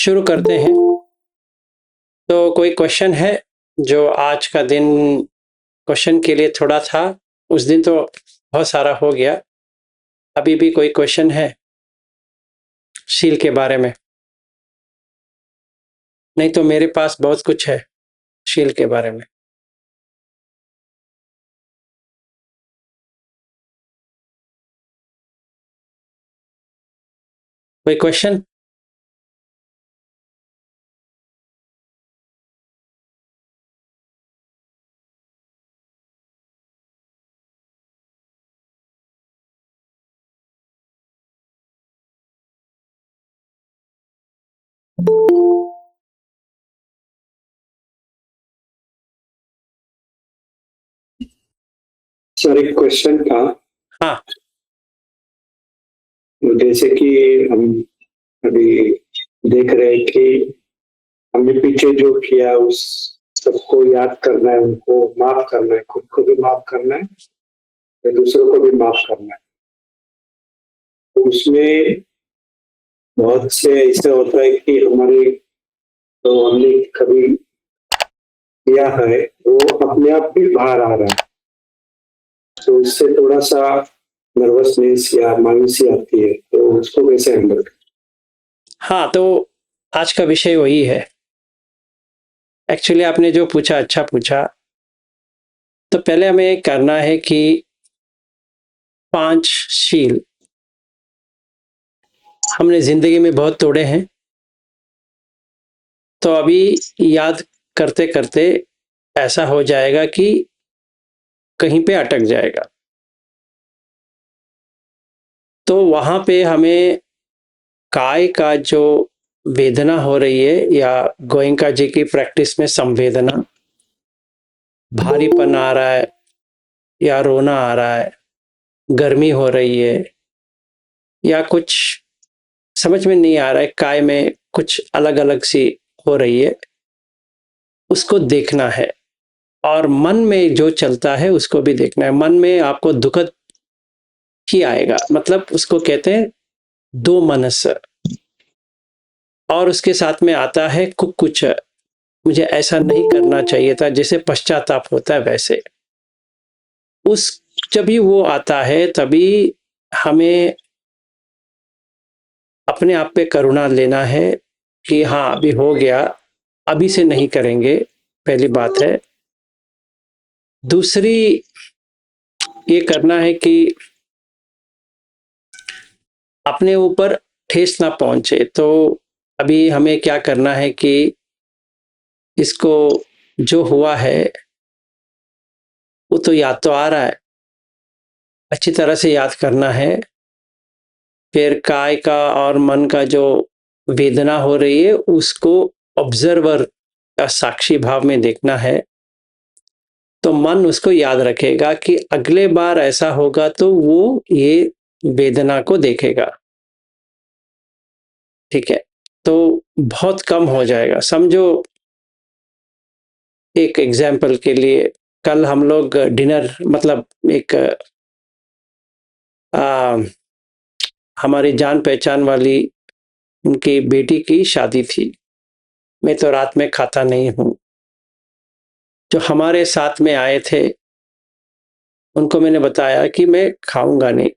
शुरू करते हैं। तो कोई क्वेश्चन है जो आज का दिन क्वेश्चन के लिए थोड़ा था, उस दिन तो बहुत सारा हो गया। अभी भी कोई क्वेश्चन है शील के बारे में? नहीं तो मेरे पास बहुत कुछ है शील के बारे में। कोई क्वेश्चन? सर एक क्वेश्चन था। हाँ। जैसे कि हम अभी देख रहे हैं कि हमने पीछे जो किया उस सबको याद करना है, उनको माफ करना है, खुद को भी माफ करना है या दूसरों को भी माफ करना है। तो उसमें बहुत से ऐसा होता है कि हमारे तो हमने कभी किया है वो अपने आप भी बाहर आ रहा है, तो उससे थोड़ा सा नर्वसनेस या मायूसी आती है, तो उसको कैसे हैंडल करें? हाँ, तो आज का विषय वही है। एक्चुअली आपने जो पूछा अच्छा पूछा। तो पहले हमें करना है कि 5 शील हमने जिंदगी में बहुत तोड़े हैं, तो अभी याद करते करते ऐसा हो जाएगा कि कहीं पे अटक जाएगा। तो वहां पे हमें काय का जो वेदना हो रही है, या गोयंका जी की प्रैक्टिस में संवेदना, भारीपन आ रहा है या रोना आ रहा है, गर्मी हो रही है या कुछ समझ में नहीं आ रहा है, काय में कुछ अलग अलग सी हो रही है, उसको देखना है। और मन में जो चलता है उसको भी देखना है। मन में आपको दुखद ही आएगा, मतलब उसको कहते हैं दो मनस। और उसके साथ में आता है कुछ, मुझे ऐसा नहीं करना चाहिए था, जैसे पश्चाताप होता है वैसे। उस जब भी वो आता है तभी हमें अपने आप पे करुणा लेना है कि हाँ अभी हो गया, अभी से नहीं करेंगे, पहली बात है। दूसरी ये करना है कि अपने ऊपर ठेस ना पहुंचे। तो अभी हमें क्या करना है कि इसको जो हुआ है वो तो याद तो आ रहा है, अच्छी तरह से याद करना है। फिर काय का और मन का जो वेदना हो रही है उसको ऑब्जर्वर या साक्षी भाव में देखना है। तो मन उसको याद रखेगा कि अगले बार ऐसा होगा तो वो ये वेदना को देखेगा। ठीक है, तो बहुत कम हो जाएगा। समझो एक एग्जाम्पल के लिए, कल हम लोग डिनर, मतलब एक आ, हमारी जान पहचान वाली उनकी बेटी की शादी थी। मैं तो रात में खाता नहीं हूँ। जो हमारे साथ में आए थे उनको मैंने बताया कि मैं खाऊंगा नहीं,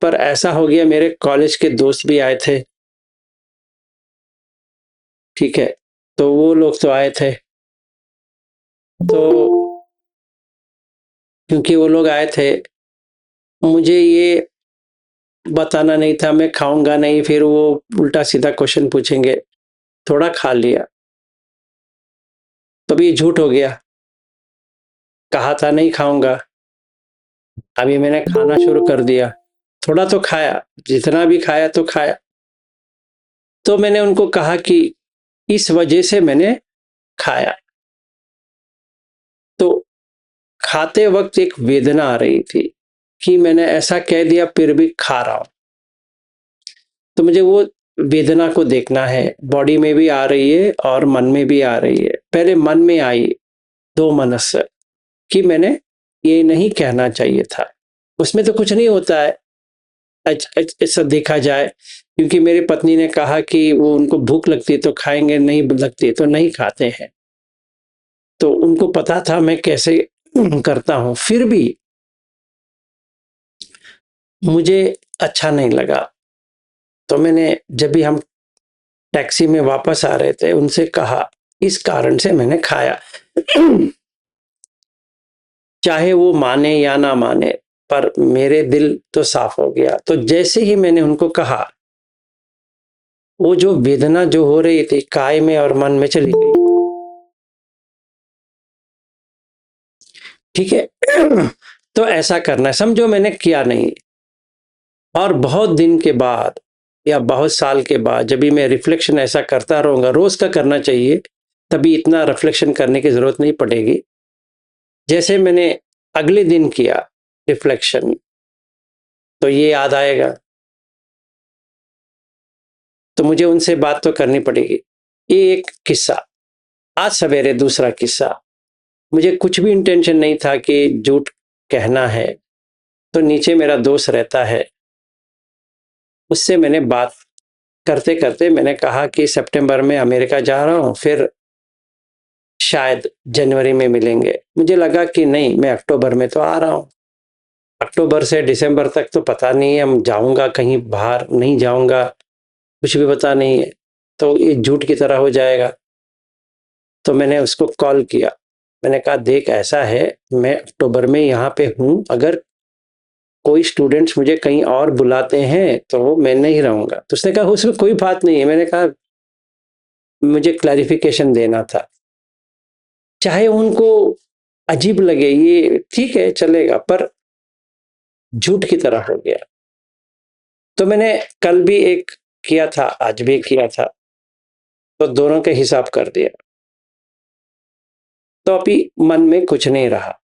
पर ऐसा हो गया मेरे कॉलेज के दोस्त भी आए थे। ठीक है, तो वो लोग तो आए थे, तो क्योंकि वो लोग आए थे, मुझे ये बताना नहीं था मैं खाऊंगा नहीं, फिर वो उल्टा सीधा क्वेश्चन पूछेंगे। थोड़ा खा लिया तो भी ये झूठ हो गया, कहा था नहीं खाऊंगा, अभी मैंने खाना शुरू कर दिया। थोड़ा तो खाया, जितना भी खाया तो खाया। तो मैंने उनको कहा कि इस वजह से मैंने खाया। तो खाते वक्त एक वेदना आ रही थी कि मैंने ऐसा कह दिया फिर भी खा रहा हूं। तो मुझे वो वेदना को देखना है, बॉडी में भी आ रही है और मन में भी आ रही है। पहले मन में आई दो मनस कि मैंने ये नहीं कहना चाहिए था। उसमें तो कुछ नहीं होता है, ऐसा देखा जाए, क्योंकि मेरी पत्नी ने कहा कि वो उनको भूख लगती है तो खाएंगे, नहीं लगती तो नहीं खाते हैं। तो उनको पता था मैं कैसे करता हूं, फिर भी मुझे अच्छा नहीं लगा। तो मैंने, जब भी हम टैक्सी में वापस आ रहे थे, उनसे कहा इस कारण से मैंने खाया। चाहे वो माने या ना माने, पर मेरे दिल तो साफ हो गया। तो जैसे ही मैंने उनको कहा, वो जो वेदना जो हो रही थी काय में और मन में चली गई। ठीक है। तो ऐसा करना है, समझो मैंने किया नहीं। और बहुत दिन के बाद या बहुत साल के बाद जब भी मैं रिफ्लेक्शन ऐसा करता रहूंगा, रोज का करना चाहिए, तभी इतना रिफ्लेक्शन करने की जरूरत नहीं पड़ेगी। जैसे मैंने अगले दिन किया रिफ्लेक्शन, तो ये याद आएगा, तो मुझे उनसे बात तो करनी पड़ेगी। ये एक किस्सा। आज सवेरे दूसरा किस्सा। मुझे कुछ भी इंटेंशन नहीं था कि झूठ कहना है। तो नीचे मेरा दोस्त रहता है, उससे मैंने बात करते करते मैंने कहा कि सितंबर में अमेरिका जा रहा हूं, फिर शायद जनवरी में मिलेंगे। मुझे लगा कि नहीं, मैं अक्टूबर में तो आ रहा हूं, अक्टूबर से दिसंबर तक तो पता नहीं है, हम जाऊंगा कहीं बाहर नहीं जाऊंगा, कुछ भी पता नहीं है, तो ये झूठ की तरह हो जाएगा। तो मैंने उसको कॉल किया, मैंने कहा देख ऐसा है, मैं अक्टूबर में यहाँ पे हूँ, अगर कोई स्टूडेंट्स मुझे कहीं और बुलाते हैं तो मैं नहीं रहूंगा। तो उसने कहा उसमें कोई बात नहीं है। मैंने कहा मुझे क्लैरिफिकेशन देना था, चाहे उनको अजीब लगे ये ठीक है चलेगा, पर झूठ की तरह हो गया। तो मैंने कल भी एक किया था, आज भी किया था, तो दोनों के हिसाब कर दिया। तो अभी मन में कुछ नहीं रहा,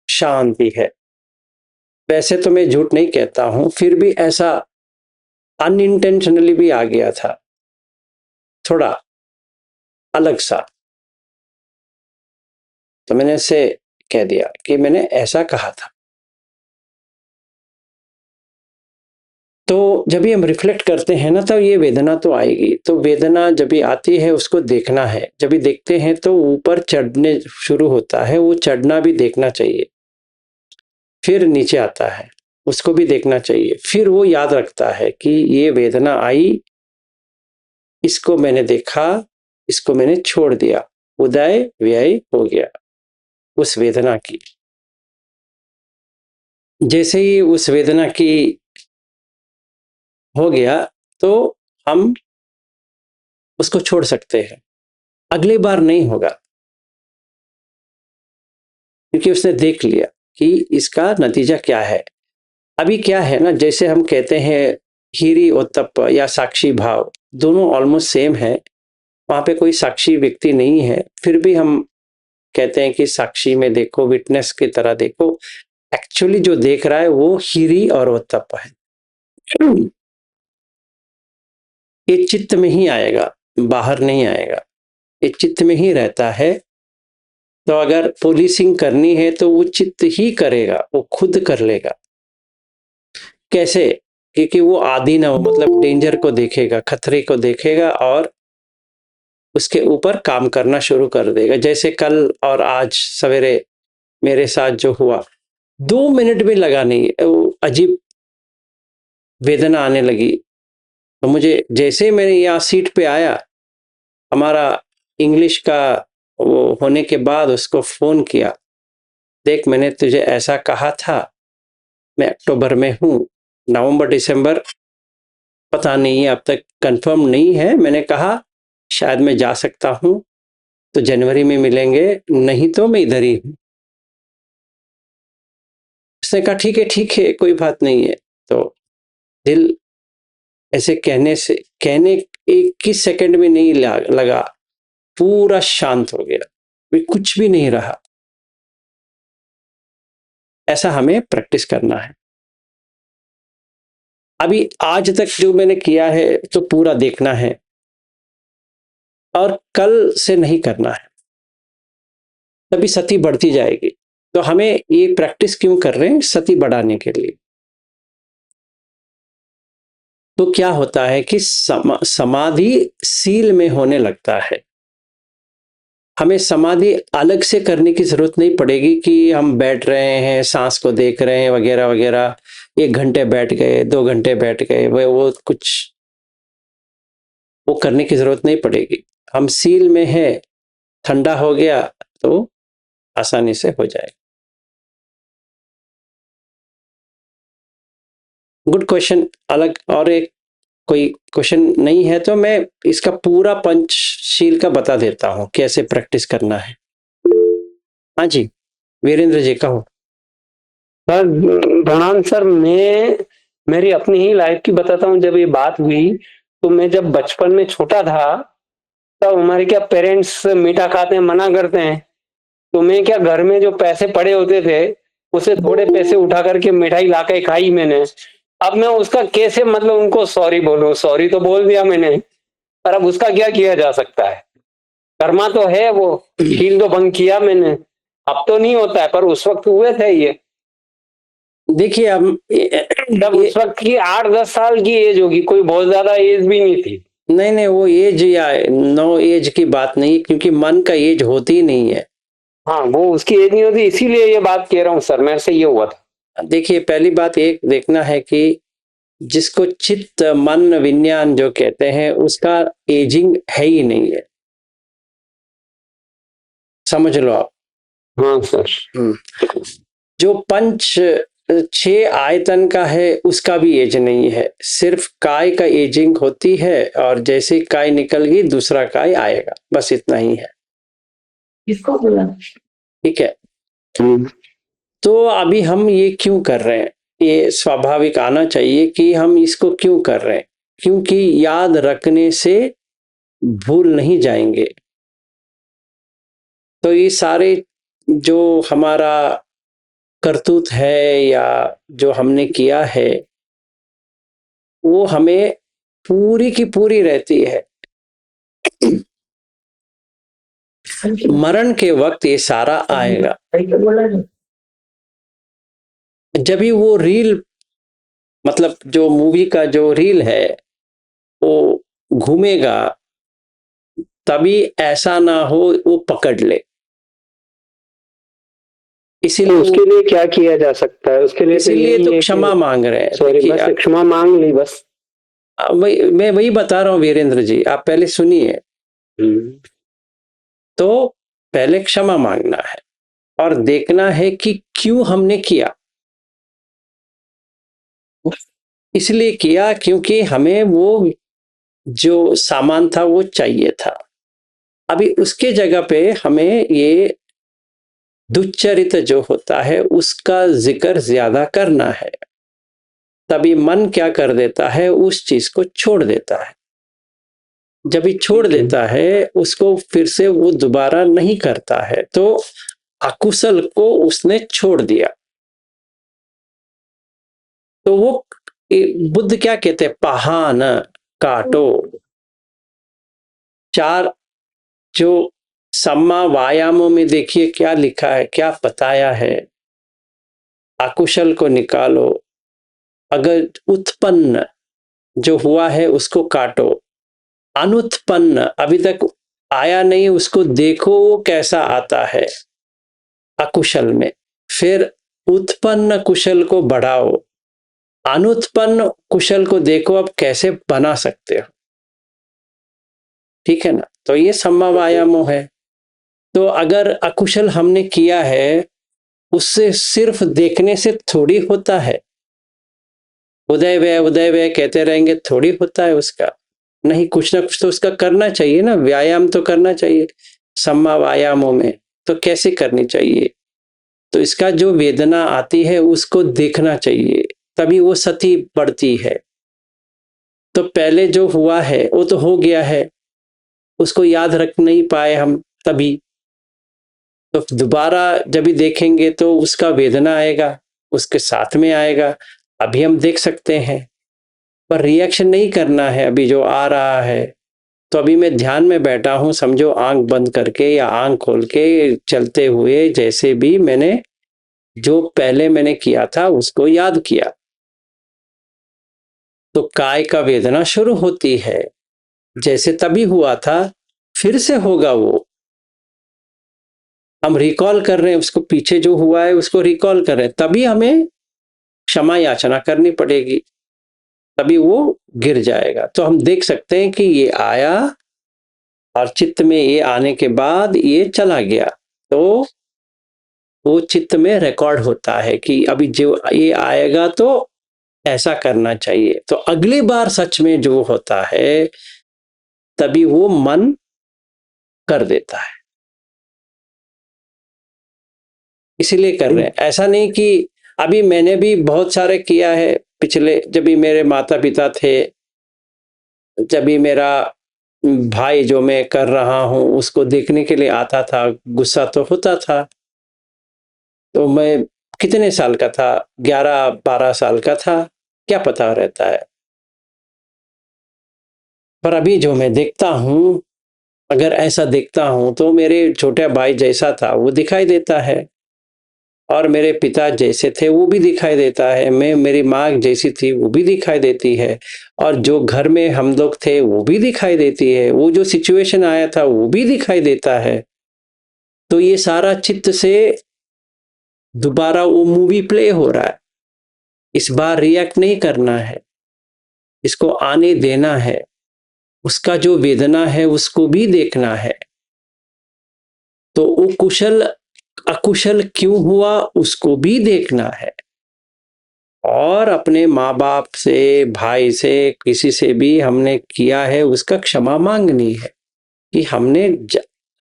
शांति है। वैसे तो मैं झूठ नहीं कहता हूं, फिर भी ऐसा अनइंटेंशनली भी आ गया था, थोड़ा अलग सा। तो मैंने उससे कह दिया कि मैंने ऐसा कहा था। तो जब भी हम रिफ्लेक्ट करते हैं ना, तो ये वेदना तो आएगी। तो वेदना जब भी आती है उसको देखना है, जब भी देखते हैं तो ऊपर चढ़ने शुरू होता है, वो चढ़ना भी देखना चाहिए। फिर नीचे आता है, उसको भी देखना चाहिए। फिर वो याद रखता है कि ये वेदना आई, इसको मैंने देखा, इसको मैंने छोड़ दिया, उदय व्यय हो गया उस वेदना की। जैसे ही उस वेदना की हो गया, तो हम उसको छोड़ सकते हैं, अगली बार नहीं होगा, क्योंकि उसने देख लिया कि इसका नतीजा क्या है। अभी क्या है ना, जैसे हम कहते हैं हीरी ओत्तप्प या साक्षी भाव, दोनों ऑलमोस्ट सेम है। वहां पे कोई साक्षी व्यक्ति नहीं है, फिर भी हम कहते हैं कि साक्षी में देखो, विटनेस की तरह देखो। एक्चुअली जो देख रहा है वो हीरी और ओत्तप्प है। ये चित्त में ही आएगा, बाहर नहीं आएगा, ये चित्त में ही रहता है। तो अगर पुलिसिंग करनी है तो वो चित्त ही करेगा, वो खुद कर लेगा। कैसे? क्योंकि वो आदि ना हो, मतलब डेंजर को देखेगा, खतरे को देखेगा और उसके ऊपर काम करना शुरू कर देगा। जैसे कल और आज सवेरे मेरे साथ जो हुआ, 2 मिनट भी लगा नहीं, वो अजीब वेदना आने लगी। तो मुझे जैसे मैंने यहाँ सीट पे आया, हमारा इंग्लिश का वो होने के बाद उसको फोन किया, देख मैंने तुझे ऐसा कहा था, मैं अक्टूबर में हूँ, नवंबर दिसंबर पता नहीं है, अब तक कंफर्म नहीं है। मैंने कहा शायद मैं जा सकता हूँ, तो जनवरी में मिलेंगे, नहीं तो मैं इधर ही हूँ। उसने कहा ठीक है कोई बात नहीं है। तो दिल ऐसे कहने से, कहने 21 सेकंड में नहीं लगा, पूरा शांत हो गया, कुछ भी नहीं रहा। ऐसा हमें प्रैक्टिस करना है। अभी आज तक जो मैंने किया है तो पूरा देखना है, और कल से नहीं करना है, तभी सती बढ़ती जाएगी। तो हमें ये प्रैक्टिस क्यों कर रहे हैं? सती बढ़ाने के लिए। तो क्या होता है कि समाधि सील में होने लगता है। हमें समाधि अलग से करने की जरूरत नहीं पड़ेगी कि हम बैठ रहे हैं, सांस को देख रहे हैं वगैरह वगैरह, 1 घंटे बैठ गए, 2 घंटे बैठ गए, वो कुछ वो करने की जरूरत नहीं पड़ेगी। हम सील में है, ठंडा हो गया तो आसानी से हो जाएगा। Good question. अलग और एक कोई क्वेश्चन नहीं है तो मैं इसका पूरा पंचशील का बता देता हूं कैसे प्रैक्टिस करना है। हाँ जी, वीरेंद्र जी कहो। सर प्रणाम सर। मैं मेरी अपनी ही लाइफ की बताता हूँ। जब ये बात हुई तो मैं जब बचपन में छोटा था तब हमारे क्या पेरेंट्स मीठा खाते हैं मना करते हैं, तो मैं क्या घर में जो पैसे पड़े होते थे उसे थोड़े पैसे उठा करके मिठाई ला के खाई मैंने। अब मैं उसका कैसे मतलब उनको सॉरी बोलूं? सॉरी तो बोल दिया मैंने, पर अब उसका क्या किया जा सकता है? कर्मा तो है, वो शील तो भंग किया मैंने। अब तो नहीं होता है, पर उस वक्त हुए थे ये। देखिए अब जब उस वक्त की 8-10 साल की एज होगी, कोई बहुत ज्यादा एज भी नहीं थी। नहीं नहीं, वो एज या नो एज की बात नहीं, क्योंकि मन का एज होती ही नहीं है। हाँ, वो उसकी एज नहीं होती, इसीलिए ये बात कह रहा हूँ सर, मेरे से ये हुआ था। देखिए पहली बात एक देखना है कि जिसको चित्त मन विज्ञान जो कहते हैं उसका एजिंग है ही नहीं है, समझ लो आप। हाँ सर। जो पंच 6 आयतन का है उसका भी एज नहीं है, सिर्फ काय का एजिंग होती है, और जैसे काय निकल गई दूसरा काय आएगा, बस इतना ही है। किसको बोला? ठीक है। तो अभी हम ये क्यों कर रहे हैं, ये स्वाभाविक आना चाहिए कि हम इसको क्यों कर रहे हैं, क्योंकि याद रखने से भूल नहीं जाएंगे। तो ये सारे जो हमारा करतूत है या जो हमने किया है वो हमें पूरी की पूरी रहती है। मरण के वक्त ये सारा आएगा। जब भी वो रील, मतलब जो मूवी का जो रील है वो घूमेगा, तभी ऐसा ना हो वो पकड़ ले। तो इसीलिए उसके लिए क्या किया जा सकता है? उसके लिए इसीलिए तो क्षमा मांग रहे हैं। सॉरी, देखिए, बस क्षमा मांग ली बस। मैं वही बता रहा हूँ वीरेंद्र जी, आप पहले सुनिए। तो पहले क्षमा मांगना है और देखना है कि क्यों हमने किया। इसलिए किया क्योंकि हमें वो जो सामान था वो चाहिए था। अभी उसके जगह पे हमें ये दुश्चरित्र जो होता है उसका जिक्र ज्यादा करना है, तभी मन क्या कर देता है, उस चीज को छोड़ देता है। जब ये छोड़ देता है उसको फिर से वो दोबारा नहीं करता है, तो अकुशल को उसने छोड़ दिया। तो वो बुद्ध क्या कहते हैं, पहान काटो। 4 जो सम्मा वायामों में देखिए क्या लिखा है, क्या बताया है। अकुशल को निकालो, अगर उत्पन्न जो हुआ है उसको काटो, अनुत्पन्न अभी तक आया नहीं उसको देखो वो कैसा आता है अकुशल में, फिर उत्पन्न कुशल को बढ़ाओ, अनुत्पन्न कुशल को देखो अब कैसे बना सकते हो। ठीक है ना, तो ये सम्मा वायामो है। तो अगर अकुशल हमने किया है उससे सिर्फ देखने से थोड़ी होता है, उदय व्यय कहते रहेंगे थोड़ी होता है उसका, नहीं कुछ ना कुछ तो उसका करना चाहिए ना, व्यायाम तो करना चाहिए। सम्मा वायामों में तो कैसे करनी चाहिए, तो इसका जो वेदना आती है उसको देखना चाहिए, तभी वो सती बढ़ती है। तो पहले जो हुआ है वो तो हो गया है, उसको याद रख नहीं पाए हम, तभी तो दोबारा जब भी देखेंगे तो उसका वेदना आएगा, उसके साथ में आएगा। अभी हम देख सकते हैं पर रिएक्शन नहीं करना है अभी जो आ रहा है। तो अभी मैं ध्यान में बैठा हूं, समझो आंख बंद करके या आंख खोल के चलते हुए, जैसे भी मैंने जो पहले मैंने किया था उसको याद किया। तो काय का वेदना शुरू होती है, जैसे तभी हुआ था फिर से होगा। वो हम रिकॉल कर रहे हैं उसको, पीछे जो हुआ है उसको रिकॉल कर रहे हैं, तभी हमें क्षमा याचना करनी पड़ेगी, तभी वो गिर जाएगा। तो हम देख सकते हैं कि ये आया और चित्त में ये आने के बाद ये चला गया, तो वो चित्त में रिकॉर्ड होता है कि अभी जो ये आएगा तो ऐसा करना चाहिए। तो अगली बार सच में जो होता है तभी वो मन कर देता है, इसीलिए कर रहे हैं। ऐसा नहीं कि अभी मैंने भी बहुत सारे किया है पिछले, जब भी मेरे माता पिता थे, जब भी मेरा भाई जो मैं कर रहा हूं उसको देखने के लिए आता था, गुस्सा तो होता था। तो मैं कितने साल का था, 11-12 साल का था, क्या पता रहता है। पर अभी जो मैं देखता हूं, अगर ऐसा देखता हूं तो मेरे छोटे भाई जैसा था वो दिखाई देता है, और मेरे पिता जैसे थे वो भी दिखाई देता है, मैं मेरी माँ जैसी थी वो भी दिखाई देती है, और जो घर में हम लोग थे वो भी दिखाई देती है, वो जो सिचुएशन आया था वो भी दिखाई देता है। तो ये सारा चित्त से दोबारा वो मूवी प्ले हो रहा है। इस बार रिएक्ट नहीं करना है, इसको आने देना है, उसका जो वेदना है उसको भी देखना है। तो वो कुशल अकुशल क्यों हुआ उसको भी देखना है, और अपने माँ बाप से, भाई से, किसी से भी हमने किया है उसका क्षमा मांगनी है कि हमने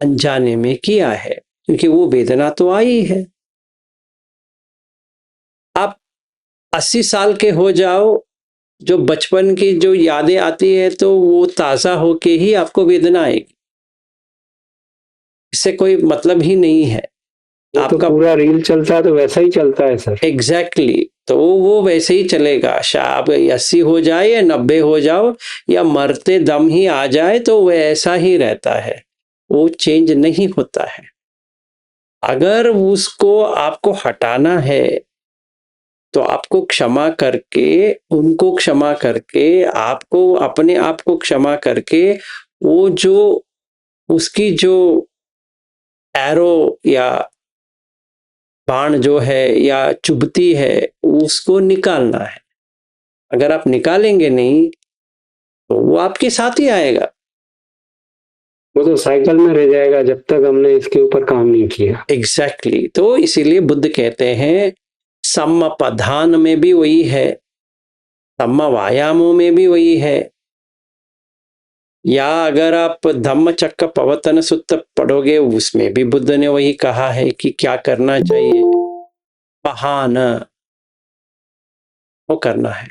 अनजाने में किया है, क्योंकि वो वेदना तो आई है। आप 80 साल के हो जाओ, जो बचपन की जो यादें आती है तो वो ताजा होके ही आपको वेदना आएगी, इससे कोई मतलब ही नहीं है। आपका तो पूरा रील चलता है तो वैसा ही चलता है सर। एग्जैक्टली तो वो वैसे ही चलेगा, आप 80 हो जाए या 90 हो जाओ या मरते दम ही आ जाए तो वह ऐसा ही रहता है, वो चेंज नहीं होता है। अगर उसको आपको हटाना है तो आपको क्षमा करके, उनको क्षमा करके, आपको अपने आप को क्षमा करके, वो जो उसकी जो एरो या बाण जो है या चुभती है उसको निकालना है। अगर आप निकालेंगे नहीं तो वो आपके साथ ही आएगा, वो तो साइकिल में रह जाएगा जब तक हमने इसके ऊपर काम नहीं किया। एग्जैक्टली तो इसीलिए बुद्ध कहते हैं सम्मपधान में भी वही है, सम्म वायामों में भी वही है, या अगर आप धम्मचक्र प्रवर्तन सूत्र पढ़ोगे उसमें भी बुद्ध ने वही कहा है कि क्या करना चाहिए, पहान वो करना है।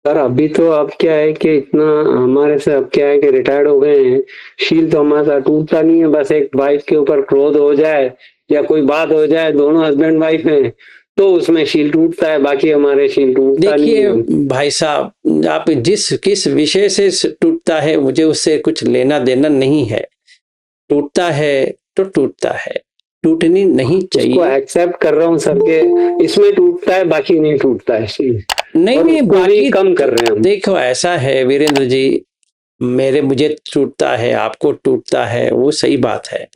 सर अभी तो अब क्या है कि इतना हमारे से अब क्या है कि रिटायर्ड हो गए हैं, शील तो हमारे साथ टूटता नहीं है। बस एक वाइफ के ऊपर क्रोध हो जाए या कोई बात हो जाए, दोनों हस्बैंड वाइफ हैं, तो उसमें शील टूटता है, बाकी हमारे शील टूटता नहीं है। देखिए भाई साहब, आप किस विषय से टूटता है मुझे उससे कुछ लेना देना नहीं है, टूटता है तो टूटता है, टूटनी नहीं चाहिए। उसको एक्सेप्ट कर रहा हूँ सर के इसमें टूटता है, बाकी नहीं टूटता है शील। नहीं बाकी कम कर रहे हैं। देखो ऐसा है वीरेंद्र जी, मुझे टूटता है, आपको टूटता है, वो सही बात है।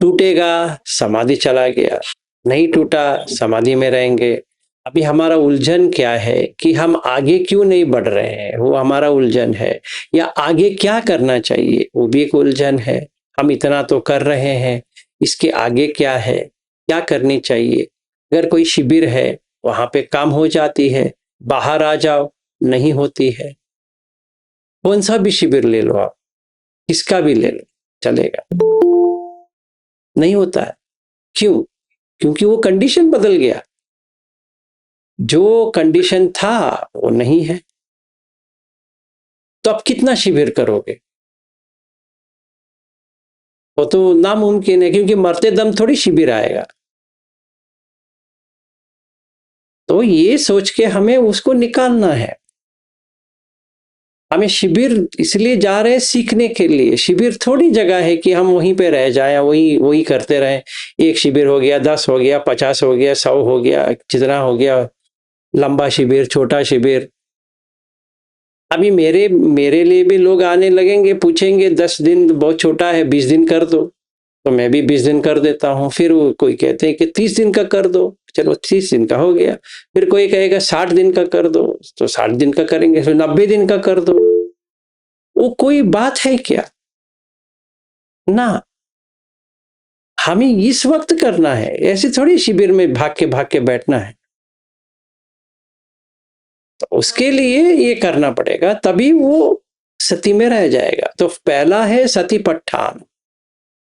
टूटेगा समाधि चला गया, नहीं टूटा समाधि में रहेंगे। अभी हमारा उलझन क्या है कि हम आगे क्यों नहीं बढ़ रहे हैं, वो हमारा उलझन है, या आगे क्या करना चाहिए वो भी एक उलझन है। हम इतना तो कर रहे हैं, इसके आगे क्या है, क्या करनी चाहिए। अगर कोई शिविर है वहां पे काम हो जाती है, बाहर आ जाओ नहीं होती है। कौन सा भी शिविर ले लो आप, किसका भी ले लो चलेगा, नहीं होता है। क्यों? क्योंकि वो कंडीशन बदल गया, जो कंडीशन था वो नहीं है। तो अब कितना शिविर करोगे, वो तो नामुमकिन है, क्योंकि मरते दम थोड़ी शिविर आएगा। तो ये सोच के हमें उसको निकालना है। हमें शिविर इसलिए जा रहे हैं सीखने के लिए, शिविर थोड़ी जगह है कि हम वहीं पे रह जाएं, वही करते रहें। एक शिविर हो गया, 10 हो गया, 50 हो गया, 100 हो गया, जितना हो गया लंबा शिविर, छोटा शिविर। अभी मेरे लिए भी लोग आने लगेंगे, पूछेंगे 10 दिन बहुत छोटा है, 20 दिन कर दो, तो मैं भी 20 दिन कर देता हूँ। फिर वो कोई कहते हैं कि 30 दिन का कर दो, चलो 30 दिन का हो गया। फिर कोई कहेगा 60 दिन का कर दो, तो 60 दिन का करेंगे। फिर 90 दिन का कर दो। वो कोई बात है क्या? ना, हमें इस वक्त करना है, ऐसे थोड़ी शिविर में भाग के बैठना है। तो उसके लिए ये करना पड़ेगा, तभी वो सती में रह जाएगा। तो पहला है सतीपट्ठान,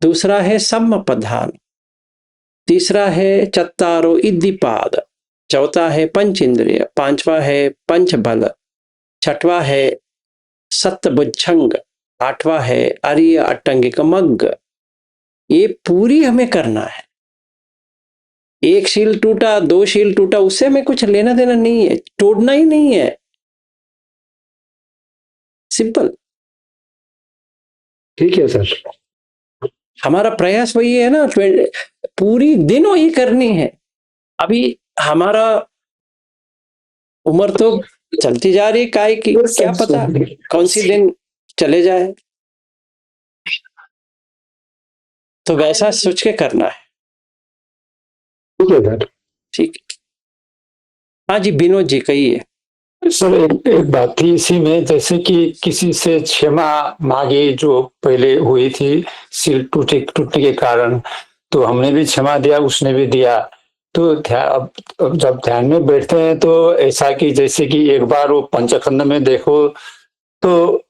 दूसरा है सम्मपधान, तीसरा है चत्तारो इद्दिपाद, चौथा है पंच इंद्रिय, पांचवा है पंच बल, छठवा है सत्बुज्झंग, आठवां है आर्य अट्टंगिक मग्ग। ये पूरी हमें करना है। एक शील टूटा, 2 शील टूटा, उससे हमें कुछ लेना देना नहीं है, तोड़ना ही नहीं है। सिंपल। ठीक है सर। हमारा प्रयास वही है ना, पूरी दिन वही करनी है। अभी हमारा उम्र तो चलती जा रही है, काय की क्या पता कौन सी दिन चले जाए। तो वैसा सोच के करना है। ठीक है सर। ठीक है। हाँ जी, विनोद जी कहिए। सर एक बात थी इसी में, जैसे कि किसी से क्षमा मांगी जो पहले हुई थी सिल टूटने के कारण, तो हमने भी क्षमा दिया, उसने भी दिया। तो अब जब ध्यान में बैठते हैं तो ऐसा कि जैसे कि एक बार वो पंचखंड में देखो तो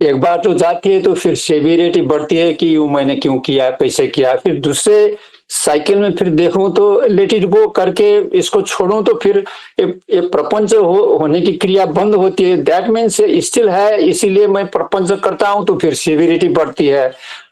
एक बार तो जाती है तो फिर सेवियरिटी बढ़ती है कि वो मैंने क्यों किया, कैसे किया। फिर दूसरे साइकिल में फिर देखूं तो लेट इट गो करके इसको छोड़ूं तो फिर ये प्रपंच होने की क्रिया बंद होती है। दैट मीन्स स्टिल है, इसीलिए मैं प्रपंच करता हूं तो फिर सेवियरिटी बढ़ती है।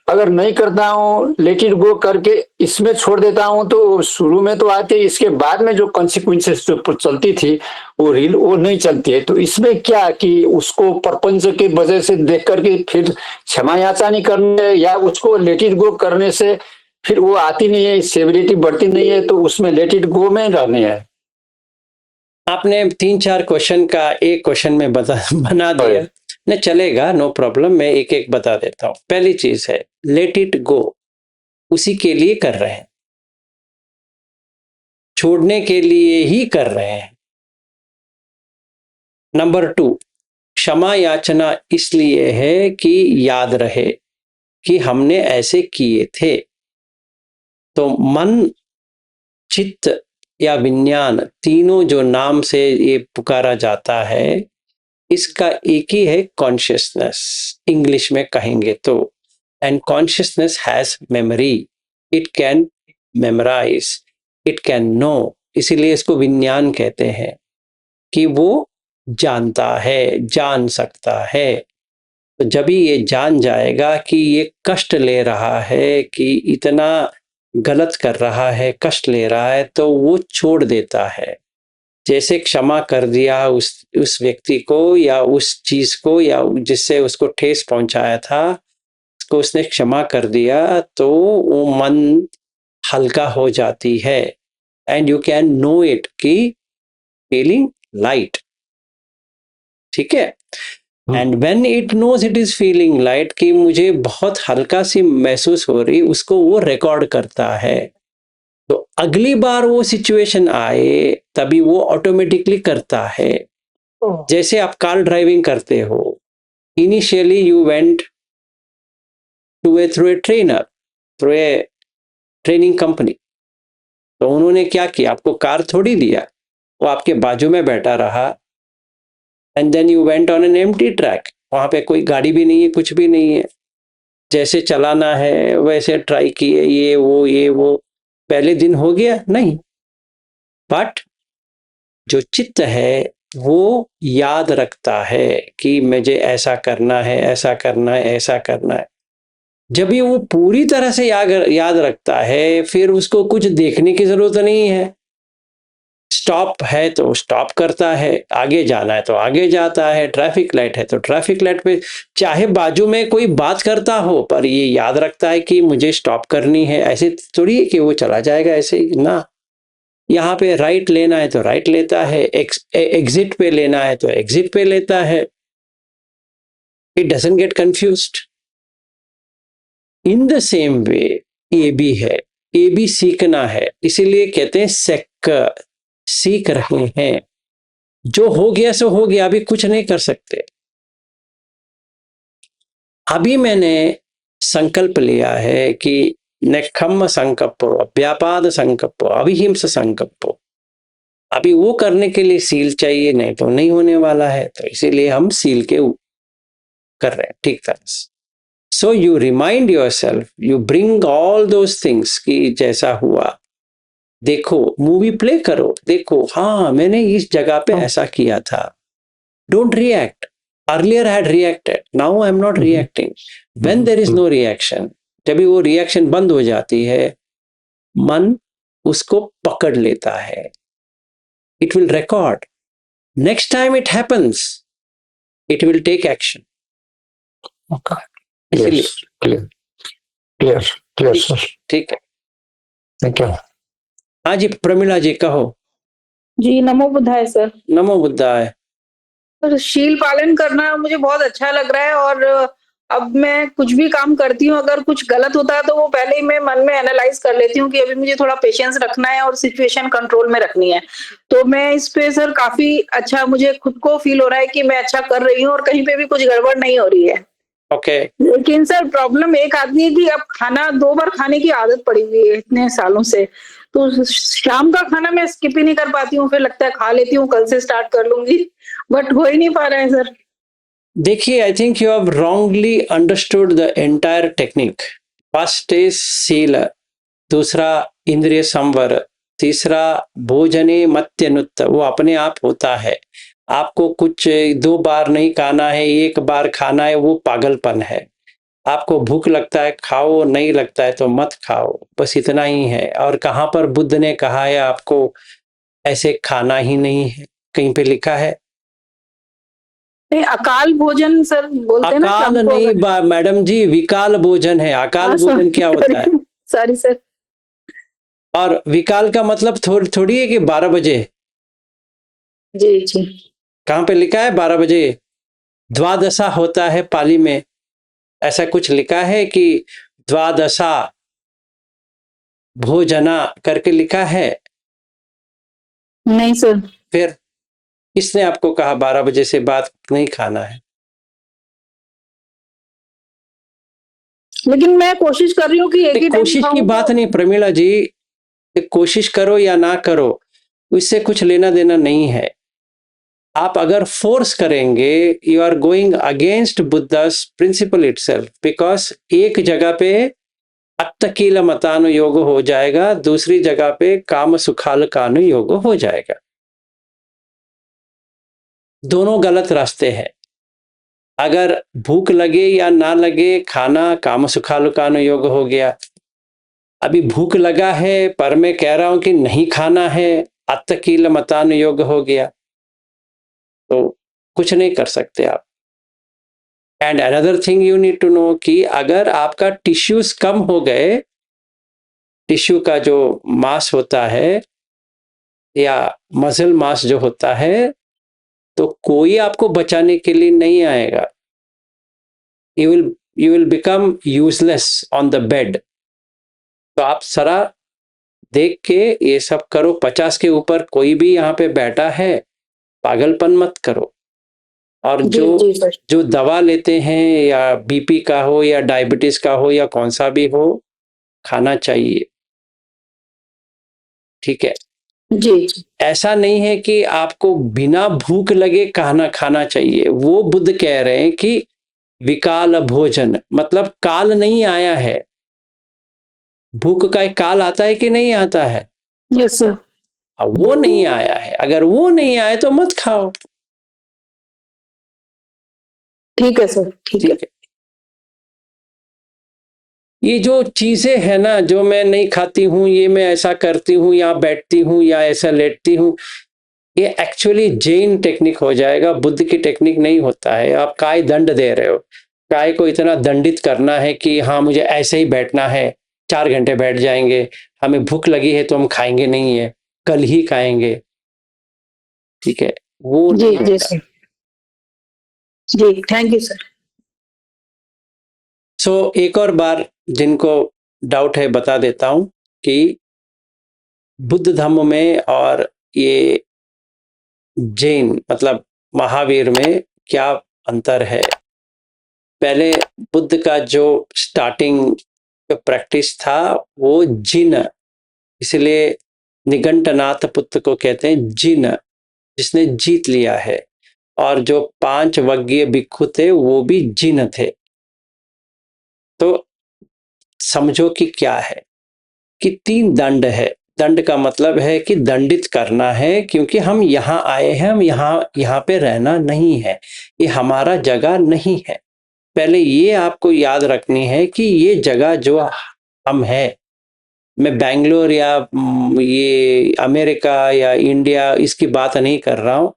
अगर नहीं करता हूँ, लेट इट गो करके इसमें छोड़ देता हूँ तो शुरू में तो आती है, इसके बाद में जो कॉन्सिक्वेंसेस जो चलती थी वो नहीं चलती है। तो इसमें क्या कि उसको प्रपंच के वजह से देख करके फिर क्षमा याचना नहीं करने या उसको लेट इट गो करने से फिर वो आती नहीं है, सेवरिटी बढ़ती नहीं है, तो उसमें लेट इट गो में रहने है। आपने 3-4 क्वेश्चन का एक क्वेश्चन में बना दिया। न चलेगा, नो प्रॉब्लम। मैं एक एक बता देता हूं। पहली चीज है लेट इट गो, उसी के लिए कर रहे हैं, छोड़ने के लिए ही कर रहे हैं। नंबर 2, क्षमा याचना इसलिए है कि याद रहे कि हमने ऐसे किए थे। तो मन, चित्त या विज्ञान, तीनों जो नाम से ये पुकारा जाता है, इसका एक ही है कॉन्शियसनेस, इंग्लिश में कहेंगे तो। And consciousness has memory, it can memorize, it can know. इसीलिए इसको विज्ञान कहते हैं कि वो जानता है, जान सकता है। तो जब ही ये जान जाएगा कि ये कष्ट ले रहा है, कि इतना गलत कर रहा है, कष्ट ले रहा है, तो वो छोड़ देता है। जैसे क्षमा कर दिया उस व्यक्ति को या उस चीज को या जिससे उसको ठेस पहुंचाया था, उसको उसने क्षमा कर दिया, तो वो मन हल्का हो जाती है। And you can know it कि फीलिंग लाइट। ठीक है। And when it knows it is feeling light, कि मुझे बहुत हल्का सी महसूस हो रही, उसको वो रिकॉर्ड करता है। तो अगली बार वो सिचुएशन आए तभी वो ऑटोमेटिकली करता है। जैसे आप कार ड्राइविंग करते हो, initially you went through a trainer, through a training company. तो उन्होंने क्या किया, आपको कार थोड़ी दिया, वो आपके बाजू में बैठा रहा। And then you went on an empty track, वहां पे कोई गाड़ी भी नहीं है, कुछ भी नहीं है, जैसे चलाना है वैसे ट्राई किए, ये वो। पहले दिन हो गया नहीं, बट जो चित्त है वो याद रखता है कि मुझे ऐसा करना है, ऐसा करना है, ऐसा करना है। जब ये वो पूरी तरह से याद रखता है, फिर उसको कुछ देखने की जरूरत नहीं है। स्टॉप है तो स्टॉप करता है, आगे जाना है तो आगे जाता है, ट्रैफिक लाइट है तो ट्रैफिक लाइट पे, चाहे बाजू में कोई बात करता हो, पर ये याद रखता है कि मुझे स्टॉप करनी है। ऐसे थोड़ी है कि वो चला जाएगा ऐसे ही ना, यहाँ पे राइट लेना है तो राइट लेता है, एग्जिट पे लेना है तो एग्जिट पे लेता है. It doesn't get confused. In the same way ये भी है, ये भी सीखना है. इसीलिए कहते हैं सीख रहे हैं. जो हो गया सो हो गया, अभी कुछ नहीं कर सकते. अभी मैंने संकल्प लिया है कि नेखम्म संकल्पो, व्यापाद संकल्पो, अविहिंस संकल्पो. अभी वो करने के लिए सील चाहिए, नहीं तो नहीं होने वाला है. तो इसीलिए हम सील के कर रहे हैं ठीक तरह से. So you remind your self, you bring all those things कि जैसा हुआ, देखो मूवी प्ले करो, देखो हाँ मैंने इस जगह पे ऐसा किया था. Don't react. Earlier had reacted, now I am not reacting. When there is no reaction, जब भी वो रिएक्शन बंद हो जाती है, मन उसको पकड़ लेता है. It will record. Next time it happens, it will take action. Okay. इसलिए Clear, sir. ठीक है. Thank you. हाँ जी प्रमिला जी कहो. जी नमो बुद्धाय सर. नमो बुद्धाय. सर शील पालन करना मुझे बहुत अच्छा लग रहा है, और अब मैं कुछ भी काम करती हूँ, अगर कुछ गलत होता है तो वो पहले ही मैं मन में एनालाइज कर लेती हूँ कि अभी मुझे थोड़ा पेशेंस रखना है और सिचुएशन कंट्रोल में रखनी है. तो मैं इस पे सर काफी अच्छा, मुझे खुद को फील हो रहा है कि मैं अच्छा कर रही हूँ और कहीं पे भी कुछ गड़बड़ नहीं हो रही है. ओके. लेकिन सर प्रॉब्लम एक आती है कि अब खाना 2 बार खाने की आदत पड़ी हुई है इतने सालों से. तो शाम का खाना मैं स्किप ही नहीं कर पाती हूँ, फिर लगता है खा लेती हूँ, कल से स्टार्ट कर लूंगी, बट हो ही नहीं पा रहा है सर. देखिए, I think you have wrongly understood the entire technique. First is seal, दूसरा इंद्रिय संवर, तीसरा भोजने मत्यनुत्त. वो अपने आप होता है. आपको कुछ 2 बार नहीं खाना है, 1 बार खाना है, वो पागलपन है. आपको भूख लगता है खाओ, नहीं लगता है तो मत खाओ, बस इतना ही है. और कहाँ पर बुद्ध ने कहा है आपको ऐसे खाना ही नहीं है? कहीं पे लिखा है? नहीं, अकाल भोजन सर बोलते हैं ना. अकाल नहीं मैडम जी, विकाल भोजन है. अकाल भोजन क्या होता है? Sorry sir. और विकाल का मतलब थोड़ी है कि 12 बजे. जी जी. कहाँ पे लिखा है 12 बजे? द्वादशा होता है पाली में, ऐसा कुछ लिखा है कि द्वादशा भोजना करके लिखा है? नहीं सर. फिर किसने आपको कहा 12 बजे से बाद नहीं खाना है? लेकिन मैं कोशिश कर रही हूँ कि एक ही टाइम कोशिश की खाऊं. बात नहीं प्रमिला जी, कोशिश करो या ना करो उससे कुछ लेना देना नहीं है. आप अगर फोर्स करेंगे, you are going against Buddha's principle itself. Because एक जगह पे अत्तकील मतानुयोग हो जाएगा, दूसरी जगह पे काम सुखाल कानुयोग हो जाएगा. दोनों गलत रास्ते हैं. अगर भूख लगे या ना लगे, खाना काम सुखाल कानुयोग हो गया. अभी भूख लगा है पर मैं कह रहा हूं कि नहीं खाना है, अत्तकील मतानुयोग हो गया. तो कुछ नहीं कर सकते आप. And another thing you need to know कि अगर आपका टिश्यूज कम हो गए, टिश्यू का जो मांस होता है या मसल मास जो होता है, तो कोई आपको बचाने के लिए नहीं आएगा. You will become useless on the bed. तो आप सरा देख के ये सब करो. 50 के ऊपर कोई भी यहाँ पे बैठा है, पागलपन मत करो. और जो दवा लेते हैं, या बीपी का हो या डायबिटीज का हो या कौन सा भी हो, खाना चाहिए. ठीक है जी. ऐसा नहीं है कि आपको बिना भूख लगे खाना चाहिए. वो बुद्ध कह रहे हैं कि विकाल भोजन, मतलब काल नहीं आया है. भूख का एक काल आता है कि नहीं आता है? Yes sir. वो नहीं आया है. अगर वो नहीं आए तो मत खाओ. ठीक है सर. ठीक है. ये जो चीजें है ना, जो मैं नहीं खाती हूँ, ये मैं ऐसा करती हूँ, या बैठती हूँ या ऐसा लेटती हूँ, ये एक्चुअली जैन टेक्निक हो जाएगा. बुद्ध की टेक्निक नहीं होता है. आप काय दंड दे रहे हो. काय को इतना दंडित करना है कि हाँ मुझे ऐसे ही बैठना है, 4 घंटे बैठ जाएंगे, हमें भूख लगी है तो हम खाएंगे नहीं है. कल ही खाएंगे, ठीक है, वो जी नहीं जी होता। सर, जी थैंक यू सर। सो एक और बार जिनको डाउट है बता देता हूं कि बुद्ध धर्म में और ये जैन मतलब महावीर में क्या अंतर है। पहले बुद्ध का जो स्टार्टिंग प्रैक्टिस था वो जिन, इसलिए निगंटनाथ पुत्र को कहते हैं जिन, जिसने जीत लिया है। और जो 5 वज्ञीय भिक्षु थे वो भी जिन थे। तो समझो कि क्या है कि 3 दंड है। दंड का मतलब है कि दंडित करना है, क्योंकि हम यहाँ आए हैं, हम यहाँ पे रहना नहीं है, ये हमारा जगह नहीं है। पहले ये आपको याद रखनी है कि ये जगह जो हम है, मैं बेंगलोर या ये अमेरिका या इंडिया इसकी बात नहीं कर रहा हूँ।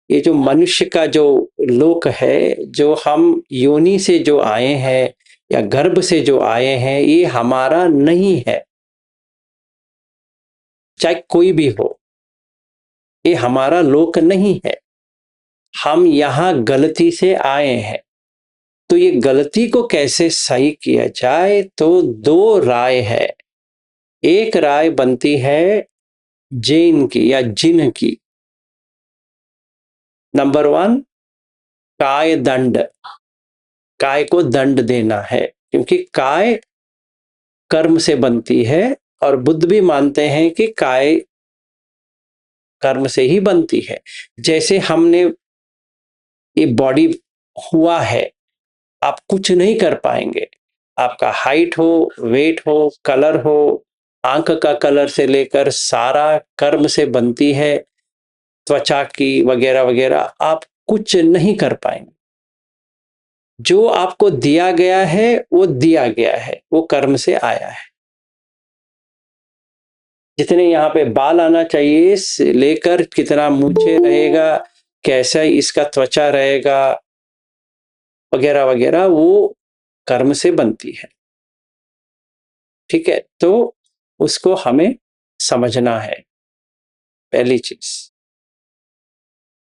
ये जो मनुष्य का जो लोक है, जो हम योनि से जो आए हैं या गर्भ से जो आए हैं, ये हमारा नहीं है, चाहे कोई भी हो, ये हमारा लोक नहीं है। हम यहाँ गलती से आए हैं। तो ये गलती को कैसे सही किया जाए, तो 2 राय है। एक राय बनती है जैन की या जिन की। नंबर 1, काय दंड, काय को दंड देना है, क्योंकि काय कर्म से बनती है और बुद्ध भी मानते हैं कि काय कर्म से ही बनती है। जैसे हमने ये बॉडी हुआ है, आप कुछ नहीं कर पाएंगे। आपका हाइट हो, वेट हो, कलर हो, आंख का कलर से लेकर सारा कर्म से बनती है, त्वचा की वगैरह वगैरह, आप कुछ नहीं कर पाएंगे। जो आपको दिया गया है वो दिया गया है, वो कर्म से आया है। जितने यहाँ पे बाल आना चाहिए से लेकर कितना मूछे रहेगा, कैसा इसका त्वचा रहेगा वगैरह वगैरह, वो कर्म से बनती है। ठीक है, तो उसको हमें समझना है, पहली चीज।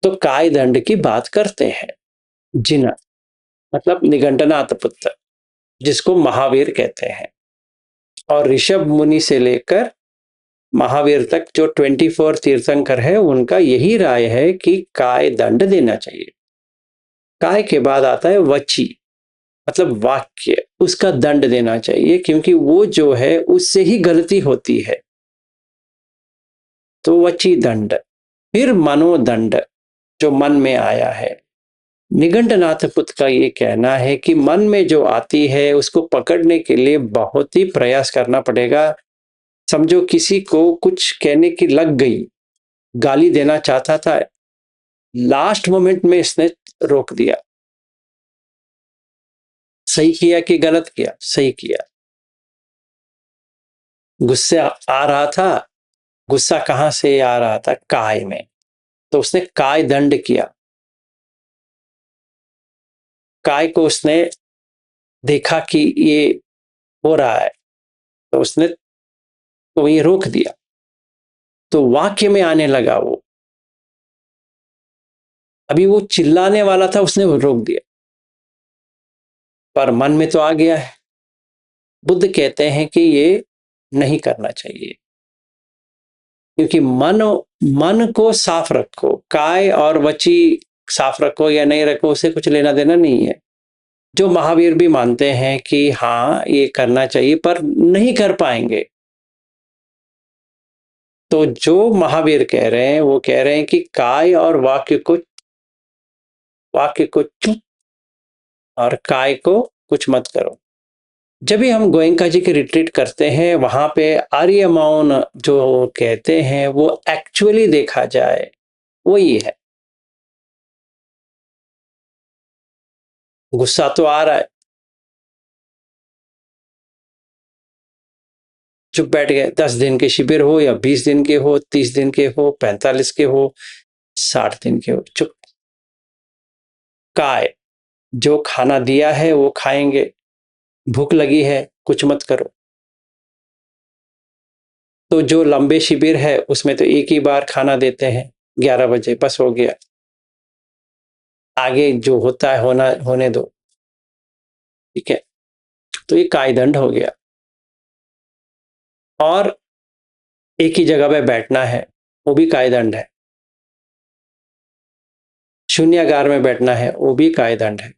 तो काय दंड की बात करते हैं। जिन मतलब निगंटनाथ पुत्र, जिसको महावीर कहते हैं। और ऋषभ मुनि से लेकर महावीर तक जो 24 तीर्थंकर है, उनका यही राय है कि काय दंड देना चाहिए। काय के बाद आता है वची, मतलब वाक्य, उसका दंड देना चाहिए, क्योंकि वो जो है उससे ही गलती होती है। तो वची दंड। फिर मनोदंड, जो मन में आया है। निगंटनाथ पुत्र का ये कहना है कि मन में जो आती है उसको पकड़ने के लिए बहुत ही प्रयास करना पड़ेगा। समझो किसी को कुछ कहने की लग गई, गाली देना चाहता था, लास्ट मोमेंट में इसने रोक दिया। सही किया कि गलत किया? सही किया। गुस्सा आ रहा था, गुस्सा कहां से आ रहा था? काय में, तो उसने काय दंड किया। काय को उसने देखा कि ये हो रहा है, तो उसने तो ये रोक दिया। तो वाक्य में आने लगा वो, अभी वो चिल्लाने वाला था, उसने रोक दिया, पर मन में तो आ गया है। बुद्ध कहते हैं कि ये नहीं करना चाहिए, क्योंकि मन को साफ रखो, काय और वची साफ रखो या नहीं रखो, उससे कुछ लेना देना नहीं है। जो महावीर भी मानते हैं कि हाँ ये करना चाहिए, पर नहीं कर पाएंगे। तो जो महावीर कह रहे हैं वो कह रहे हैं कि काय और वाक्य को चुप और काय को कुछ मत करो। जब भी हम गोयंका जी के रिट्रीट करते हैं, वहां पे आर्य मौन जो कहते हैं वो एक्चुअली देखा जाए वो ये है। गुस्सा तो आ रहा है, चुप बैठ गए। 10 दिन के शिविर हो या 20 दिन के हो, 30 दिन के हो, 45 के हो, 60 दिन के हो, चुप। काय, जो खाना दिया है वो खाएंगे, भूख लगी है, कुछ मत करो। तो जो लंबे शिविर है उसमें तो एक ही बार खाना देते हैं 11 बजे, बस हो गया, आगे जो होता है होने दो, ठीक है। तो ये कायदंड हो गया। और एक ही जगह पे बैठना है, वो भी कायदंड है। शून्यागार में बैठना है, वो भी कायदंड है।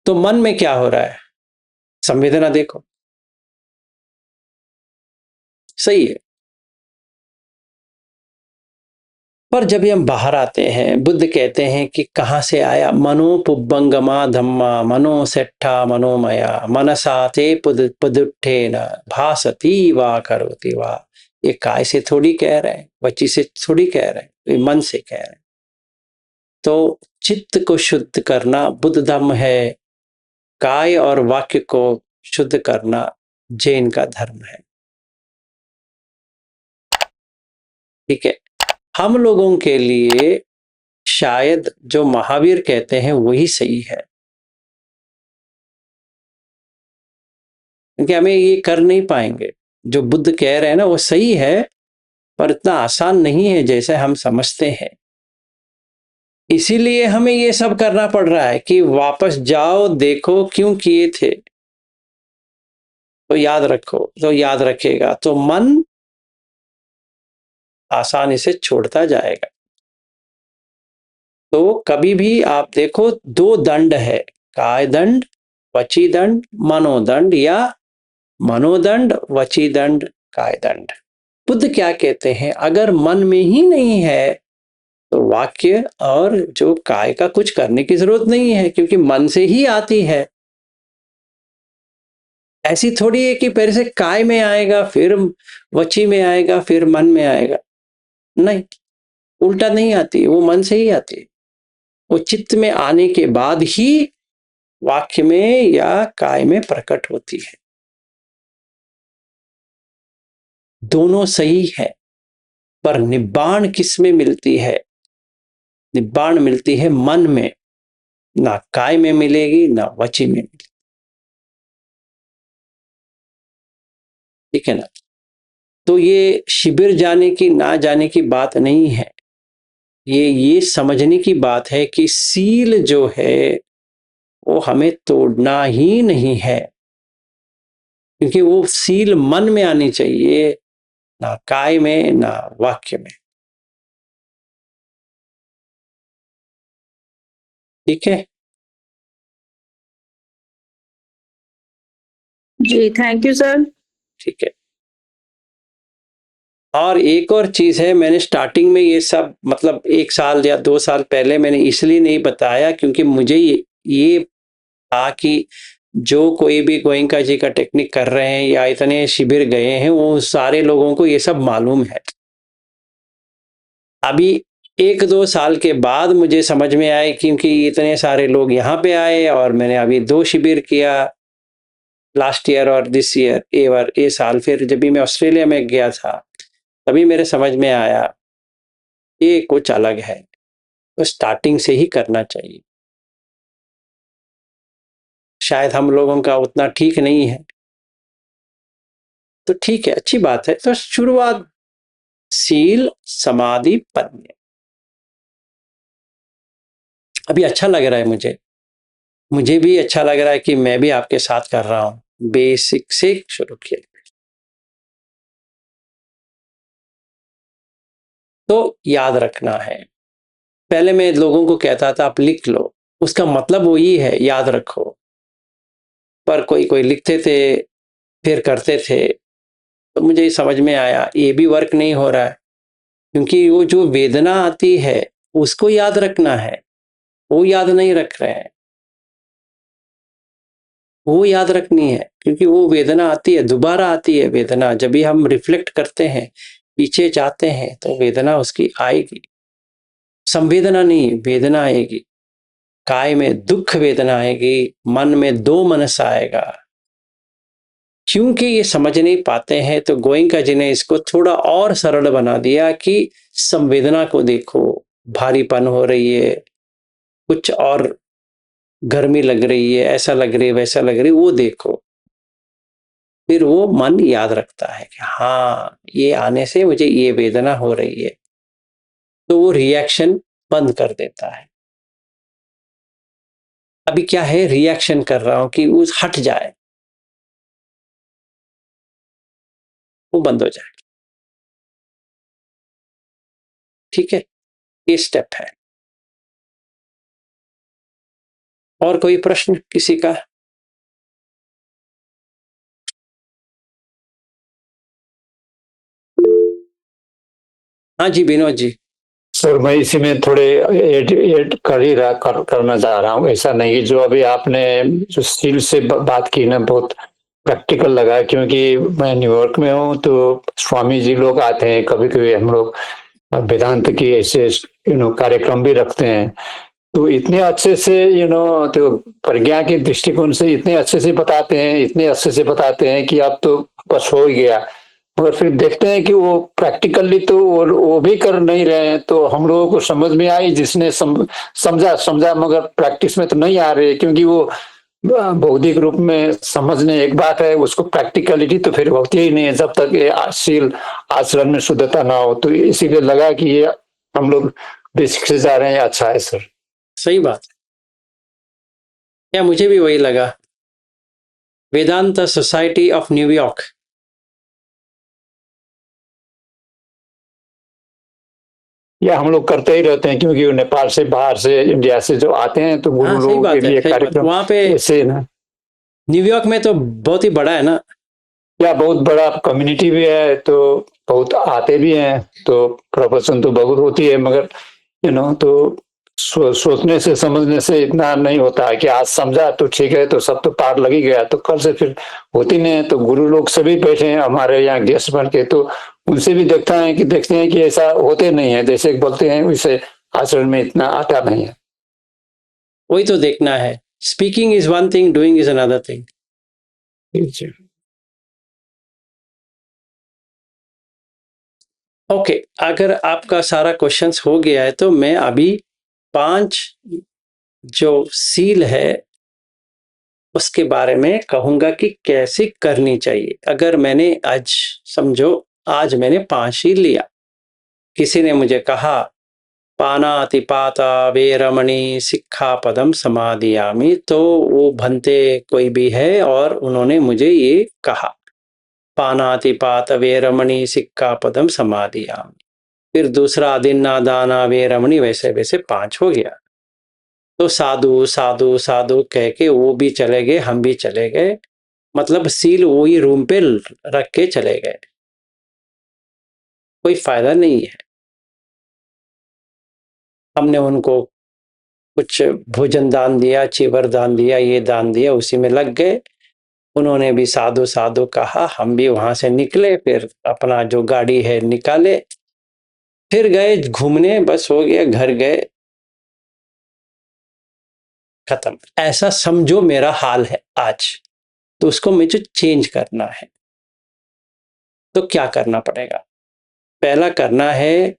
तो मन में क्या हो रहा है, संवेदना देखो, सही है। पर जब हम बाहर आते हैं, बुद्ध कहते हैं कि कहां से आया, मनो पुब्बंगमा धम्मा मनो सेट्ठा मनोमया मनसा ते पुदुट्ठे न भासती वा करोति वा। ये काय से थोड़ी कह रहे हैं, बच्ची से थोड़ी कह रहे हैं, ये मन से कह रहे हैं। तो चित्त को शुद्ध करना बुद्ध धर्म है, काय और वाक्य को शुद्ध करना जैन का धर्म है, ठीक है। हम लोगों के लिए शायद जो महावीर कहते हैं वही सही है, क्योंकि हमें ये कर नहीं पाएंगे। जो बुद्ध कह रहे हैं ना वो सही है, पर इतना आसान नहीं है जैसे हम समझते हैं। इसीलिए हमें ये सब करना पड़ रहा है कि वापस जाओ, देखो क्यों किए थे, तो याद रखो, तो याद रखेगा तो मन आसानी से छोड़ता जाएगा। तो कभी भी आप देखो, दो दंड है, काय दंड, वची दंड, मनोदंड, या मनोदंड, वची दंड, काय दंड। बुद्ध क्या कहते हैं, अगर मन में ही नहीं है तो वाक्य और जो काय का कुछ करने की जरूरत नहीं है, क्योंकि मन से ही आती है। ऐसी थोड़ी है कि पहले से काय में आएगा, फिर वची में आएगा, फिर मन में आएगा, नहीं, उल्टा नहीं आती, वो मन से ही आती है। वो चित्त में आने के बाद ही वाक्य में या काय में प्रकट होती है। दोनों सही है, पर निब्बाण किस में मिलती है, निब्बाण मिलती है मन में, ना काय में मिलेगी ना वची में मिलेगी, ठीक है ना। तो ये शिविर जाने की ना जाने की बात नहीं है, ये समझने की बात है कि सील जो है वो हमें तोड़ना ही नहीं है, क्योंकि वो सील मन में आनी चाहिए, ना काय में ना वाक्य में, ठीक है। जी थैंक यू सर। ठीक है। और एक और चीज है, मैंने स्टार्टिंग में ये सब मतलब 1 साल या 2 साल पहले मैंने इसलिए नहीं बताया क्योंकि मुझे ये था कि जो कोई भी गोयंका जी का टेक्निक कर रहे हैं या इतने शिविर गए हैं, वो सारे लोगों को ये सब मालूम है। अभी 1-2 साल के बाद मुझे समझ में आए, क्योंकि इतने सारे लोग यहाँ पे आए और मैंने अभी 2 शिविर किया, लास्ट ईयर और दिस ईयर, ये साल। फिर जब भी मैं ऑस्ट्रेलिया में गया था तभी मेरे समझ में आया ये कुछ अलग है, तो स्टार्टिंग से ही करना चाहिए। शायद हम लोगों का उतना ठीक नहीं है, तो ठीक है, अच्छी बात है। तो शुरुआत सील समाधि पद्य, अभी अच्छा लग रहा है मुझे भी अच्छा लग रहा है कि मैं भी आपके साथ कर रहा हूं, बेसिक से शुरू किया। तो याद रखना है, पहले मैं लोगों को कहता था आप लिख लो, उसका मतलब वही है याद रखो, पर कोई कोई लिखते थे फिर करते थे, तो मुझे समझ में आया ये भी वर्क नहीं हो रहा है, क्योंकि वो जो वेदना आती है उसको याद रखना है, वो याद नहीं रख रहे हैं, वो याद रखनी है, क्योंकि वो वेदना आती है, दोबारा आती है वेदना। जब भी हम रिफ्लेक्ट करते हैं, पीछे जाते हैं, तो वेदना उसकी आएगी, संवेदना नहीं वेदना आएगी। काय में दुख वेदना आएगी, मन में दो मनस आएगा। क्योंकि ये समझ नहीं पाते हैं, तो गोयंका जी ने इसको थोड़ा और सरल बना दिया कि संवेदना को देखो, भारीपन हो रही है, कुछ और गर्मी लग रही है, ऐसा लग रही है, वैसा लग रही है, वो देखो। फिर वो मन याद रखता है कि हाँ, ये आने से मुझे ये वेदना हो रही है, तो वो रिएक्शन बंद कर देता है। अभी क्या है, रिएक्शन कर रहा हूं कि उस हट जाए, वो बंद हो जाए। ठीक है, ये स्टेप है। और कोई प्रश्न किसी का? हाँ जी, विनोद जी। सर मैं इसी में थोड़े ऐड कर ही करना चाह रहा हूँ। ऐसा नहीं, जो अभी आपने जो सील से बात की ना, बहुत प्रैक्टिकल लगा, क्योंकि मैं न्यूयॉर्क में हूँ तो स्वामी जी लोग आते हैं कभी कभी, हम लोग वेदांत की ऐसे कार्यक्रम भी रखते हैं, तो इतने अच्छे से तो प्रज्ञा के दृष्टिकोण से इतने अच्छे से बताते हैं, इतने अच्छे से बताते हैं कि अब तो बस हो ही गया। मगर फिर देखते हैं कि वो प्रैक्टिकली तो वो भी कर नहीं रहे हैं, तो हम लोगों को समझ में आई, जिसने समझा समझा, मगर प्रैक्टिस में तो नहीं आ रहे, क्योंकि वो बौद्धिक रूप में समझने एक बात है, उसको प्रैक्टिकलिटी तो फिर होती ही नहीं है जब तक ये शील आचरण में शुद्धता ना हो। तो इसीलिए लगा कि ये हम लोग बेसिक से जा रहे हैं, अच्छा है सर। सही बात है, या मुझे भी वही लगा। वेदांत सोसाइटी ऑफ न्यूयॉर्क, या हम लोग करते ही रहते हैं, क्योंकि नेपाल से, बाहर से, इंडिया से जो आते हैं, तो गुरु हाँ सही लोगों के बात है, लिए सही बात। कार्यक्रम वहां पे ऐसे ना, न्यूयॉर्क में तो बहुत ही बड़ा है ना। या बहुत बड़ा कम्युनिटी भी है, तो बहुत आते भी हैं, तो प्रवचन तो बहुत होती है, मगर तो सोचने से समझने से इतना नहीं होता है कि आज समझा तो ठीक है, तो सब तो पार लग ही गया, तो कल से फिर होती नहीं है। तो गुरु लोग सभी बैठे हैं हमारे यहाँ गेस्ट बन के, तो उनसे भी देखते हैं कि ऐसा होते नहीं है, जैसे बोलते हैं वैसे आचरण में इतना आता नहीं है। वही तो देखना है। Speaking is one thing, doing is another thing. Okay, अगर आपका सारा क्वेश्चंस हो गया है तो मैं अभी 5 जो सील है उसके बारे में कहूंगा कि कैसे करनी चाहिए। अगर मैंने आज, समझो आज मैंने 5 सील लिया, किसी ने मुझे कहा पानातिपाता वेरमणि सिक्खापदम समादियामि, तो वो भंते कोई भी है और उन्होंने मुझे ये कहा पानातिपात वेरमणि सिक्खापदम समादियामि। फिर दूसरा दिन्ना दाना वेरमणि, वैसे वैसे 5 हो गया। तो साधु साधु साधु कह के वो भी चले गए, हम भी चले गए, मतलब सील वही रूम पे रख के चले गए, कोई फायदा नहीं है। हमने उनको कुछ भोजन दान दिया, चीवर दान दिया, ये दान दिया, उसी में लग गए। उन्होंने भी साधु साधु कहा, हम भी वहां से निकले, फिर अपना जो गाड़ी है निकाले, फिर गए घूमने, बस हो गया, घर गए, खत्म। ऐसा समझो मेरा हाल है आज। तो उसको मुझे चेंज करना है, तो क्या करना पड़ेगा? पहला करना है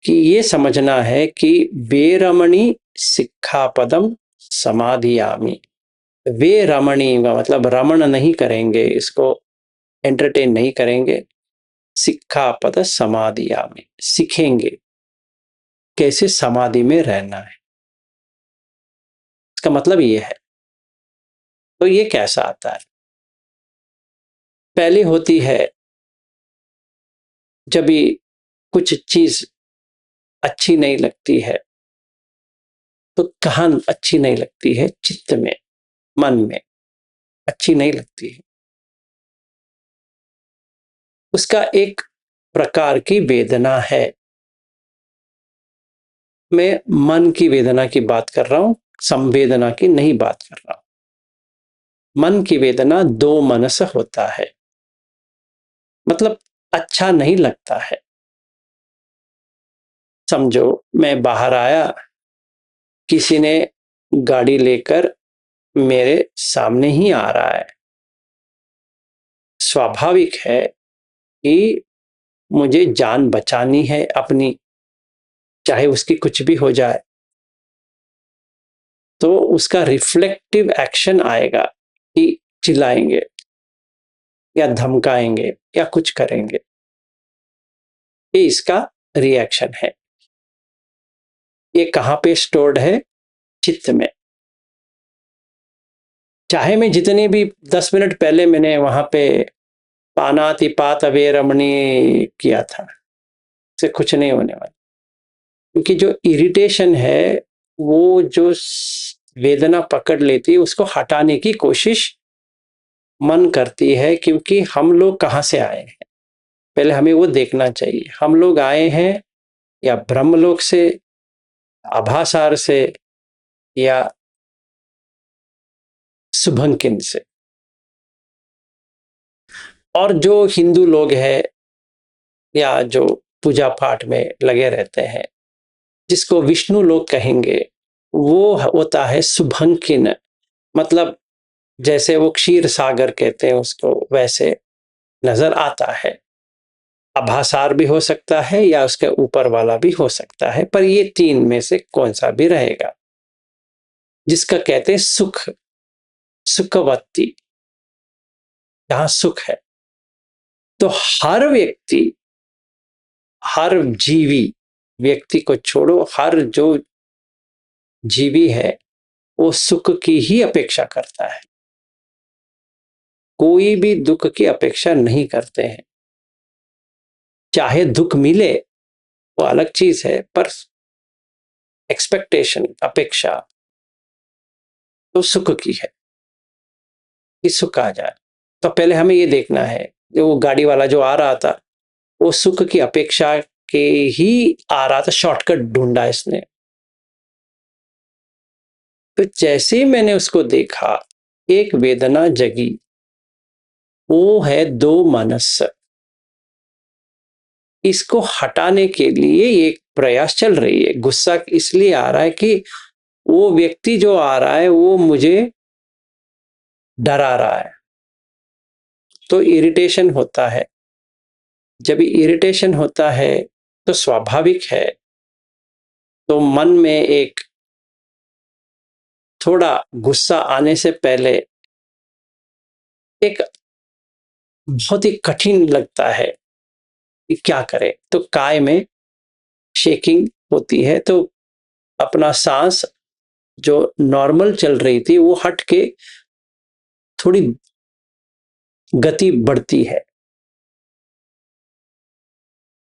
कि ये समझना है कि वेरमणि सिक्खापदम समाधियामि। वे रमणी का मतलब रमण नहीं करेंगे, इसको एंटरटेन नहीं करेंगे। सिक्खापद समाधियामि, सीखेंगे कैसे समाधि में रहना है। इसका मतलब ये है। तो ये कैसा आता है? पहले होती है जब भी कुछ चीज अच्छी नहीं लगती है, तो कहाँ अच्छी नहीं लगती है? चित्त में, मन में अच्छी नहीं लगती है। उसका एक प्रकार की वेदना है। मैं मन की वेदना की बात कर रहा हूं, संवेदना की नहीं बात कर रहा हूं। मन की वेदना दो मनस होता है, मतलब अच्छा नहीं लगता है। समझो मैं बाहर आया, किसी ने गाड़ी लेकर मेरे सामने ही आ रहा है, स्वाभाविक है कि मुझे जान बचानी है अपनी, चाहे उसकी कुछ भी हो जाए। तो उसका रिफ्लेक्टिव एक्शन आएगा कि चिल्लाएंगे, या धमकाएंगे या कुछ करेंगे। ये इसका रिएक्शन है। ये कहाँ पे स्टोर्ड है? चित्त में। चाहे मैं जितने भी 10 मिनट पहले मैंने वहां पे पानातिपात अवेरमणि किया था, से कुछ नहीं होने वाला। क्योंकि जो इरिटेशन है वो जो वेदना पकड़ लेती है उसको हटाने की कोशिश मन करती है। क्योंकि हम लोग कहाँ से आए हैं, पहले हमें वो देखना चाहिए। हम लोग आए हैं या ब्रह्मलोक से, आभासार से, या शुभंकिन से। और जो हिंदू लोग हैं या जो पूजा पाठ में लगे रहते हैं, जिसको विष्णु लोग कहेंगे, वो होता है शुभंकिन। मतलब जैसे वो क्षीर सागर कहते हैं उसको, वैसे नजर आता है। आभासार भी हो सकता है या उसके ऊपर वाला भी हो सकता है, पर ये तीन में से कौन सा भी रहेगा, जिसका कहते हैं सुख, सुखवत्ती, जहां सुख है। तो हर व्यक्ति, हर जीवी, व्यक्ति को छोड़ो, हर जो जीवी है वो सुख की ही अपेक्षा करता है। कोई भी दुख की अपेक्षा नहीं करते हैं। चाहे दुख मिले वो अलग चीज है, पर एक्सपेक्टेशन, अपेक्षा तो सुख की है कि सुख आ जाए। तो पहले हमें ये देखना है, जो वो गाड़ी वाला जो आ रहा था वो सुख की अपेक्षा के ही आ रहा था, शॉर्टकट ढूंढा इसने। तो जैसे ही मैंने उसको देखा, एक वेदना जगी, वो है दो मनस। इसको हटाने के लिए एक प्रयास चल रही है। गुस्सा इसलिए आ रहा है कि वो व्यक्ति जो आ रहा है वो मुझे डरा रहा है, तो इरिटेशन होता है। जब इरिटेशन होता है तो स्वाभाविक है, तो मन में एक थोड़ा गुस्सा आने से पहले एक बहुत ही कठिन लगता है कि क्या करें। तो काय में शेकिंग होती है, तो अपना सांस जो नॉर्मल चल रही थी वो हट के थोड़ी गति बढ़ती है।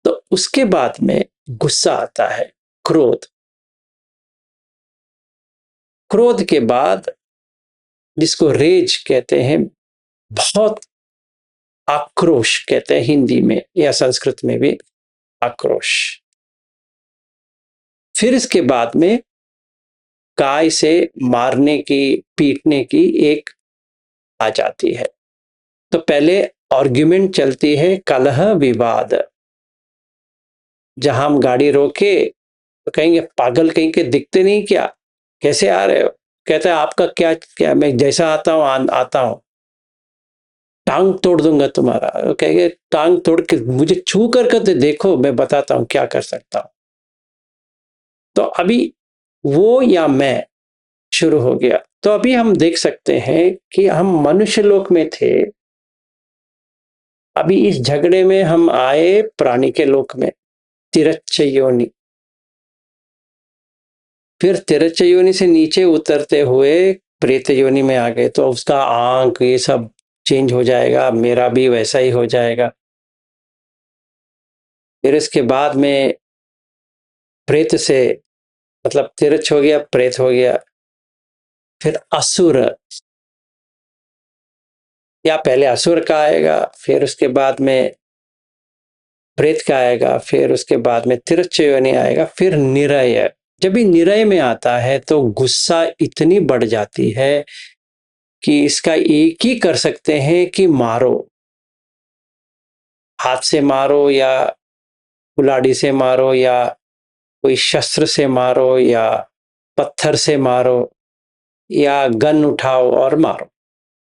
तो उसके बाद में गुस्सा आता है, क्रोध। क्रोध के बाद, जिसको रेज कहते हैं, बहुत आक्रोश कहते हैं हिंदी में या संस्कृत में भी, आक्रोश। फिर इसके बाद में काय से मारने की, पीटने की एक आ जाती है। तो पहले आर्ग्यूमेंट चलती है, कलह विवाद। जहां हम गाड़ी रोके तो कहेंगे पागल कहीं के, दिखते नहीं क्या, कैसे आ रहे हो? कहते हैं आपका क्या क्या, मैं जैसा आता हूं आता हूं, टांग तोड़ दूंगा तुम्हारा। कहेंगे टांग तोड़ के मुझे छू कर देखो, मैं बताता हूं क्या कर सकता हूं। तो अभी वो या मैं शुरू हो गया। तो अभी हम देख सकते हैं कि हम मनुष्य लोक में थे, अभी इस झगड़े में हम आए प्राणी के लोक में, तिरच्छ योनि। फिर तिरच्छ योनि से नीचे उतरते हुए प्रेत योनि में आ गए। तो उसका आंख ये सब चेंज हो जाएगा, मेरा भी वैसा ही हो जाएगा। फिर इसके बाद में प्रेत से, मतलब तिरच्छ हो गया, प्रेत हो गया। फिर असुर, या पहले असुर का आएगा, फिर उसके बाद में प्रेत का आएगा, फिर उसके बाद में तिरच्छ योनि आएगा, फिर निरय। जब भी निरय में आता है तो गुस्सा इतनी बढ़ जाती है कि इसका एक ही कर सकते हैं कि मारो, हाथ से मारो या कुल्हाड़ी से मारो या कोई शस्त्र से मारो या पत्थर से मारो या गन उठाओ और मारो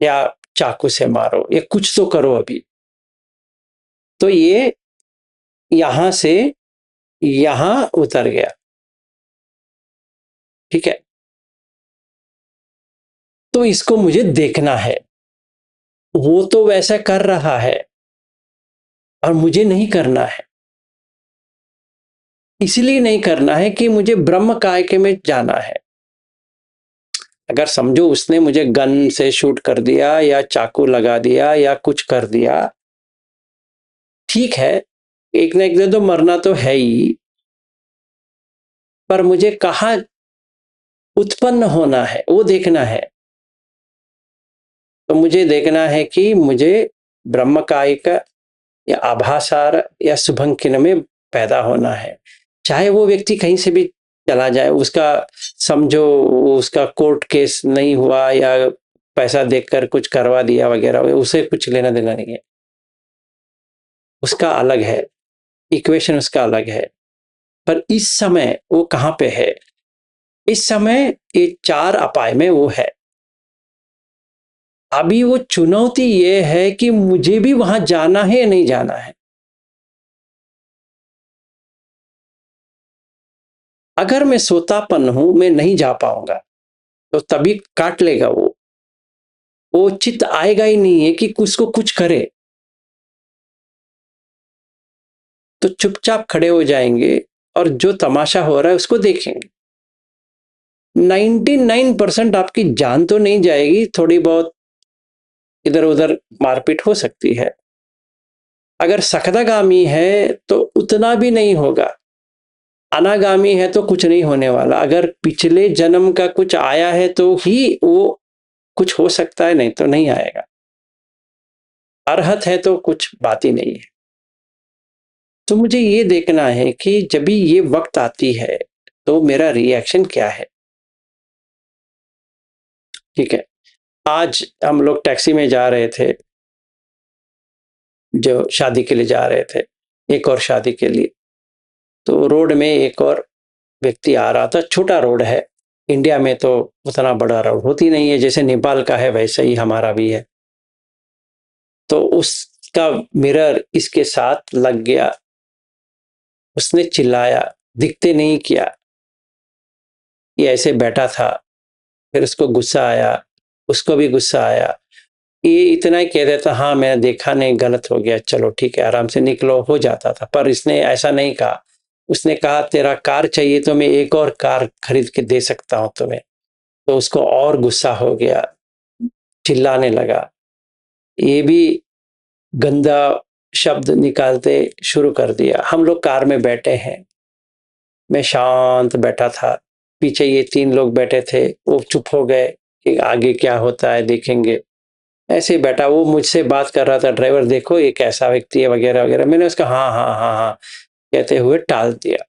या चाकू से मारो, या कुछ तो करो अभी। तो ये यहां से यहां उतर गया, ठीक है। तो इसको मुझे देखना है, वो तो वैसा कर रहा है और मुझे नहीं करना है। इसलिए नहीं करना है कि मुझे ब्रह्म कायके में जाना है। अगर समझो उसने मुझे गन से शूट कर दिया या चाकू लगा दिया या कुछ कर दिया, ठीक है, एक ना एक दिन तो मरना तो है ही, पर मुझे कहाँ उत्पन्न होना है वो देखना है। तो मुझे देखना है कि मुझे ब्रह्म कायिक या आभासार या शुभंकिन में पैदा होना है। चाहे वो व्यक्ति कहीं से भी चला जाए, उसका समझो उसका कोर्ट केस नहीं हुआ या पैसा देकर कुछ करवा दिया वगैरह, उसे कुछ लेना देना नहीं है, उसका अलग है, इक्वेशन उसका अलग है। पर इस समय वो कहाँ पे है? इस समय ये 4 अपाय में वो है। अभी वो चुनौती ये है कि मुझे भी वहां जाना है या नहीं जाना है। अगर मैं सोतापन्न हूं, मैं नहीं जा पाऊंगा, तो तभी काट लेगा वो चित्त आएगा ही नहीं है कि उसको कुछ करे। तो चुपचाप खड़े हो जाएंगे और जो तमाशा हो रहा है उसको देखेंगे। 99% आपकी जान तो नहीं जाएगी, थोड़ी बहुत इधर उधर मारपीट हो सकती है। अगर सकदागामी है तो उतना भी नहीं होगा, अनागामी है तो कुछ नहीं होने वाला। अगर पिछले जन्म का कुछ आया है तो ही वो कुछ हो सकता है, नहीं तो नहीं आएगा। अरहत है तो कुछ बात ही नहीं है। तो मुझे ये देखना है कि जब भी ये वक्त आती है तो मेरा रिएक्शन क्या है। ठीक है, आज हम लोग टैक्सी में जा रहे थे, जो शादी के लिए जा रहे थे, एक और शादी के लिए। तो रोड में एक और व्यक्ति आ रहा था, छोटा रोड है, इंडिया में तो उतना बड़ा रोड होती नहीं है, जैसे नेपाल का है वैसे ही हमारा भी है। तो उसका मिरर इसके साथ लग गया, उसने चिल्लाया, दिखते नहीं क्या, ये ऐसे बैठा था। फिर उसको गुस्सा आया, उसको भी गुस्सा आया। ये इतना ही कह देता, हाँ मैंने देखा नहीं, गलत हो गया, चलो ठीक है, आराम से निकलो, हो जाता था। पर इसने ऐसा नहीं कहा, उसने कहा तेरा कार चाहिए तो मैं एक और कार खरीद के दे सकता हूं तुम्हें। तो उसको और गुस्सा हो गया, चिल्लाने लगा, ये भी गंदा शब्द निकालते शुरू कर दिया। हम लोग कार में बैठे हैं, मैं शांत बैठा था, पीछे ये 3 लोग बैठे थे, वो चुप हो गए कि आगे क्या होता है देखेंगे। ऐसे ही बैठा, वो मुझसे बात कर रहा था, ड्राइवर देखो ये कैसा व्यक्ति है वगैरह वगैरह। मैंने उसका हाँ हाँ हाँ हाँ कहते हुए टाल दिया।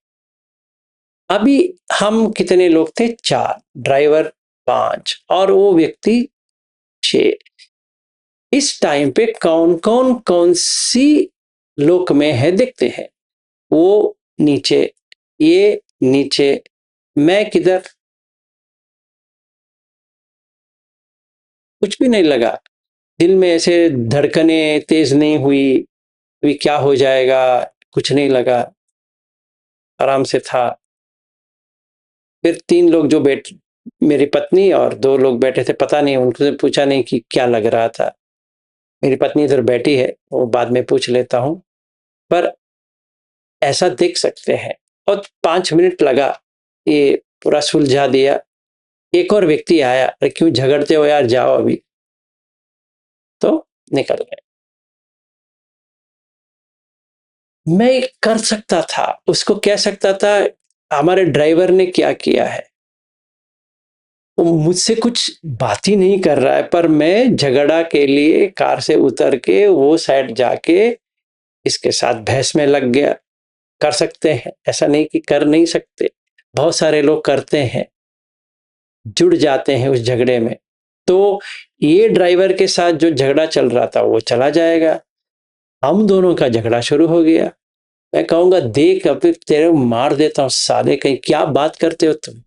अभी हम कितने लोग थे? 4, ड्राइवर 5 और वो व्यक्ति 6। इस टाइम पे कौन सी लोक में है देखते हैं। वो नीचे, ये नीचे, मैं किधर? कुछ भी नहीं लगा, दिल में ऐसे धड़कने तेज नहीं हुई, अभी क्या हो जाएगा, कुछ नहीं लगा, आराम से था। फिर 3 लोग जो मेरी पत्नी और 2 लोग बैठे थे, पता नहीं, उनसे पूछा नहीं कि क्या लग रहा था। मेरी पत्नी इधर बैठी है, वो बाद में पूछ लेता हूं। पर ऐसा देख सकते हैं। और 5 मिनट लगा, ये पूरा सुलझा दिया। एक और व्यक्ति आया, अरे क्यों झगड़ते हो यार, जाओ अभी, तो निकल गए। मैं कर सकता था, उसको कह सकता था हमारे ड्राइवर ने क्या किया है, वो मुझसे कुछ बात ही नहीं कर रहा है, पर मैं झगड़ा के लिए कार से उतर के वो साइड जाके इसके साथ बहस में लग गया। कर सकते हैं, ऐसा नहीं कि कर नहीं सकते, बहुत सारे लोग करते हैं, जुड़ जाते हैं उस झगड़े में। तो ये ड्राइवर के साथ जो झगड़ा चल रहा था वो चला जाएगा, हम दोनों का झगड़ा शुरू हो गया। मैं कहूंगा देख अभी तेरे मार देता हूं साले, कहीं क्या बात करते हो तुम,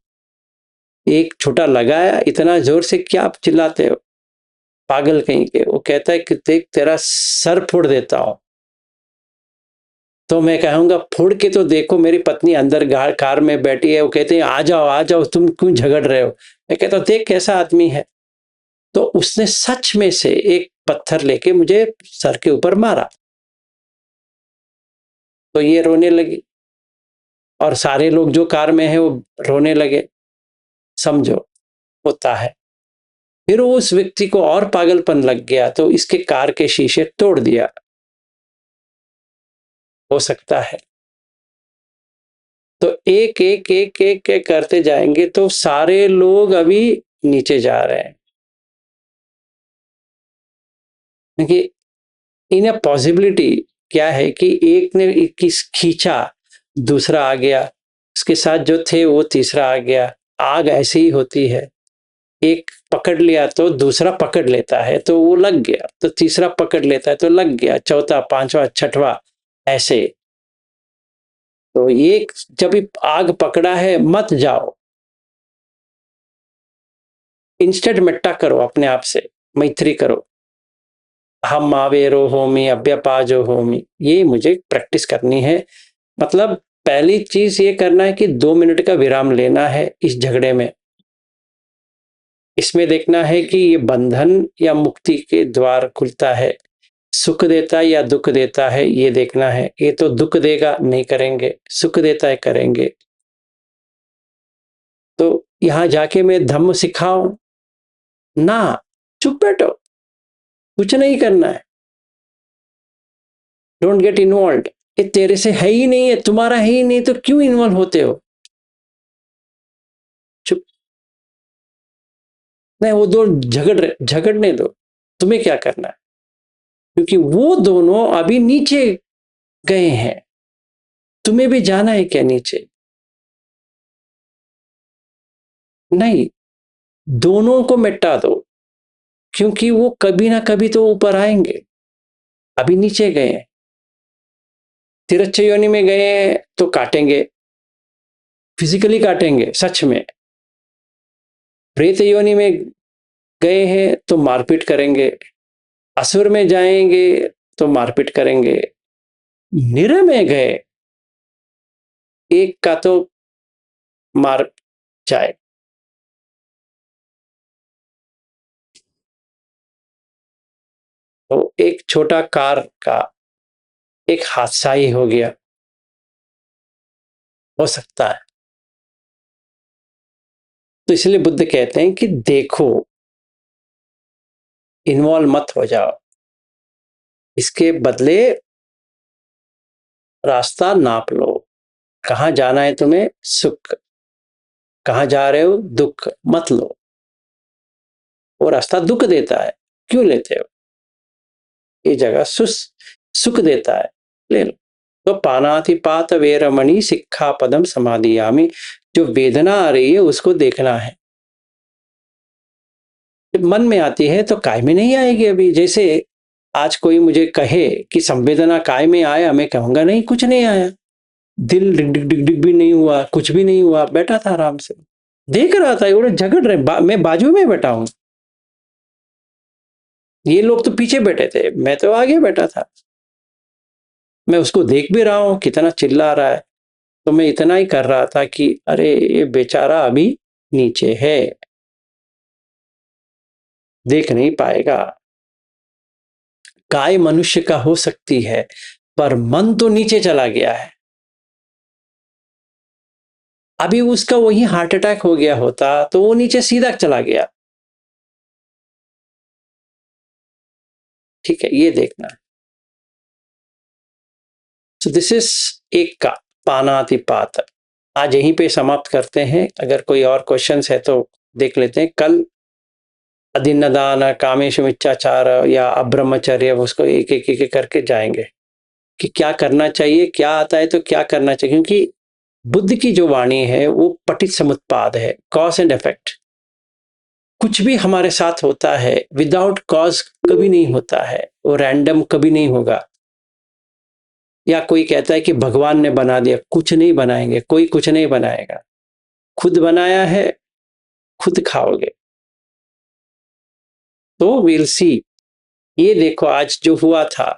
एक छोटा लगाया इतना जोर से, क्या आप चिल्लाते हो, पागल कहीं के। वो कहता है कि देख तेरा सर फोड़ देता हूं। तो मैं कहूंगा फोड़ के तो देखो, मेरी पत्नी अंदर कार में बैठी है, वो कहते हैं आ जाओ, तुम क्यों झगड़ रहे हो। मैं कहता हूं देख कैसा आदमी है। तो उसने सच में से एक पत्थर लेके मुझे सर के ऊपर मारा। तो ये रोने लगी और सारे लोग जो कार में है वो रोने लगे। समझो, होता है। फिर उस व्यक्ति को और पागलपन लग गया तो इसके कार के शीशे तोड़ दिया। हो सकता है। तो एक एक एक एक, एक करते जाएंगे तो सारे लोग अभी नीचे जा रहे हैं। देखिए इन पॉसिबिलिटी क्या है कि एक ने किस खींचा, दूसरा आ गया, उसके साथ जो थे वो तीसरा आ गया। आग ऐसी ही होती है, एक पकड़ लिया तो दूसरा पकड़ लेता है तो वो लग गया, तो तीसरा पकड़ लेता है तो लग गया, चौथा, पांचवा, छठवा, ऐसे। तो एक जब आग पकड़ा है मत जाओ, इंस्टेंट मिट्टा करो, अपने आप से मैत्री करो। हम आवेरो होमी अभ्यपाजो होमी, ये मुझे प्रैक्टिस करनी है। मतलब पहली चीज ये करना है कि 2 मिनट का विराम लेना है इस झगड़े में। इसमें देखना है कि ये बंधन या मुक्ति के द्वार खुलता है, सुख देता है या दुख देता है, ये देखना है। ये तो दुख देगा, नहीं करेंगे, सुख देता है, करेंगे। तो यहां जाके मैं धम्म सिखाऊं ना, चुप बैठो, कुछ नहीं करना है। Don't get involve. ये तेरे से है ही नहीं है, तुम्हारा है ही नहीं, तो क्यों इन्वॉल्व होते हो? चुप। नहीं, वो दो झगड़ने दो, तुम्हें क्या करना है? क्योंकि वो दोनों अभी नीचे गए हैं, तुम्हें भी जाना है क्या नीचे? नहीं, दोनों को मिटा दो, क्योंकि वो कभी ना कभी तो ऊपर आएंगे। अभी नीचे गए हैं, तिरच्छ योनि में गए हैं तो काटेंगे, फिजिकली काटेंगे सच में। प्रेत योनि में गए हैं तो मारपीट करेंगे, असुर में जाएंगे तो मारपीट करेंगे। निर में गए, एक का तो मार जाए। तो एक छोटा कार का एक हादसा ही हो गया, हो सकता है। तो इसलिए बुद्ध कहते हैं कि देखो, इन्वॉल्व मत हो जाओ, इसके बदले रास्ता नाप लो। कहां जाना है तुम्हें? सुख। कहां जा रहे हो? दुख। मत लो। वो रास्ता दुख देता है, क्यों लेते हो? ये जगह सुख देता है, ले लो। तो पानातिपात वेरमणि सिक्खापदम समादियामि। जो वेदना आ रही है उसको देखना है। जब मन में आती है तो काय में नहीं आएगी। अभी जैसे आज कोई मुझे कहे कि संवेदना काय में आया, मैं कहूंगा नहीं, कुछ नहीं आया। दिल डिग डिग डिग डिग भी नहीं हुआ, कुछ भी नहीं हुआ, बैठा था आराम से, देख रहा था। ये झगड़ रहे, मैं बाजू में बैठा हूं, ये लोग तो पीछे बैठे थे, मैं तो आगे बैठा था। मैं उसको देख भी रहा हूं कितना चिल्ला रहा है, तो मैं इतना ही कर रहा था कि अरे ये बेचारा अभी नीचे है, देख नहीं पाएगा। काय मनुष्य का हो सकती है, पर मन तो नीचे चला गया है। अभी उसका वही हार्ट अटैक हो गया होता तो वो नीचे सीधा चला गया। ठीक है, ये देखना। सो दिस इज एक का पानातिपात। आज यहीं पे समाप्त करते हैं। अगर कोई और क्वेश्चंस है तो देख लेते हैं। कल अधिन्नदान, कामेशु मिच्छाचार या अब्रह्मचर्य, उसको एक एक एक करके जाएंगे कि क्या करना चाहिए, क्या आता है तो क्या करना चाहिए। क्योंकि बुद्ध की जो वाणी है वो पठित समुत्पाद है, कॉज एंड इफेक्ट। कुछ भी हमारे साथ होता है विदाउट कॉज कभी नहीं होता है, वो रैंडम कभी नहीं होगा। या कोई कहता है कि भगवान ने बना दिया, कुछ नहीं बनाएंगे, कोई कुछ नहीं बनाएगा। खुद बनाया है, खुद खाओगे। तो विल सी। ये देखो आज जो हुआ था,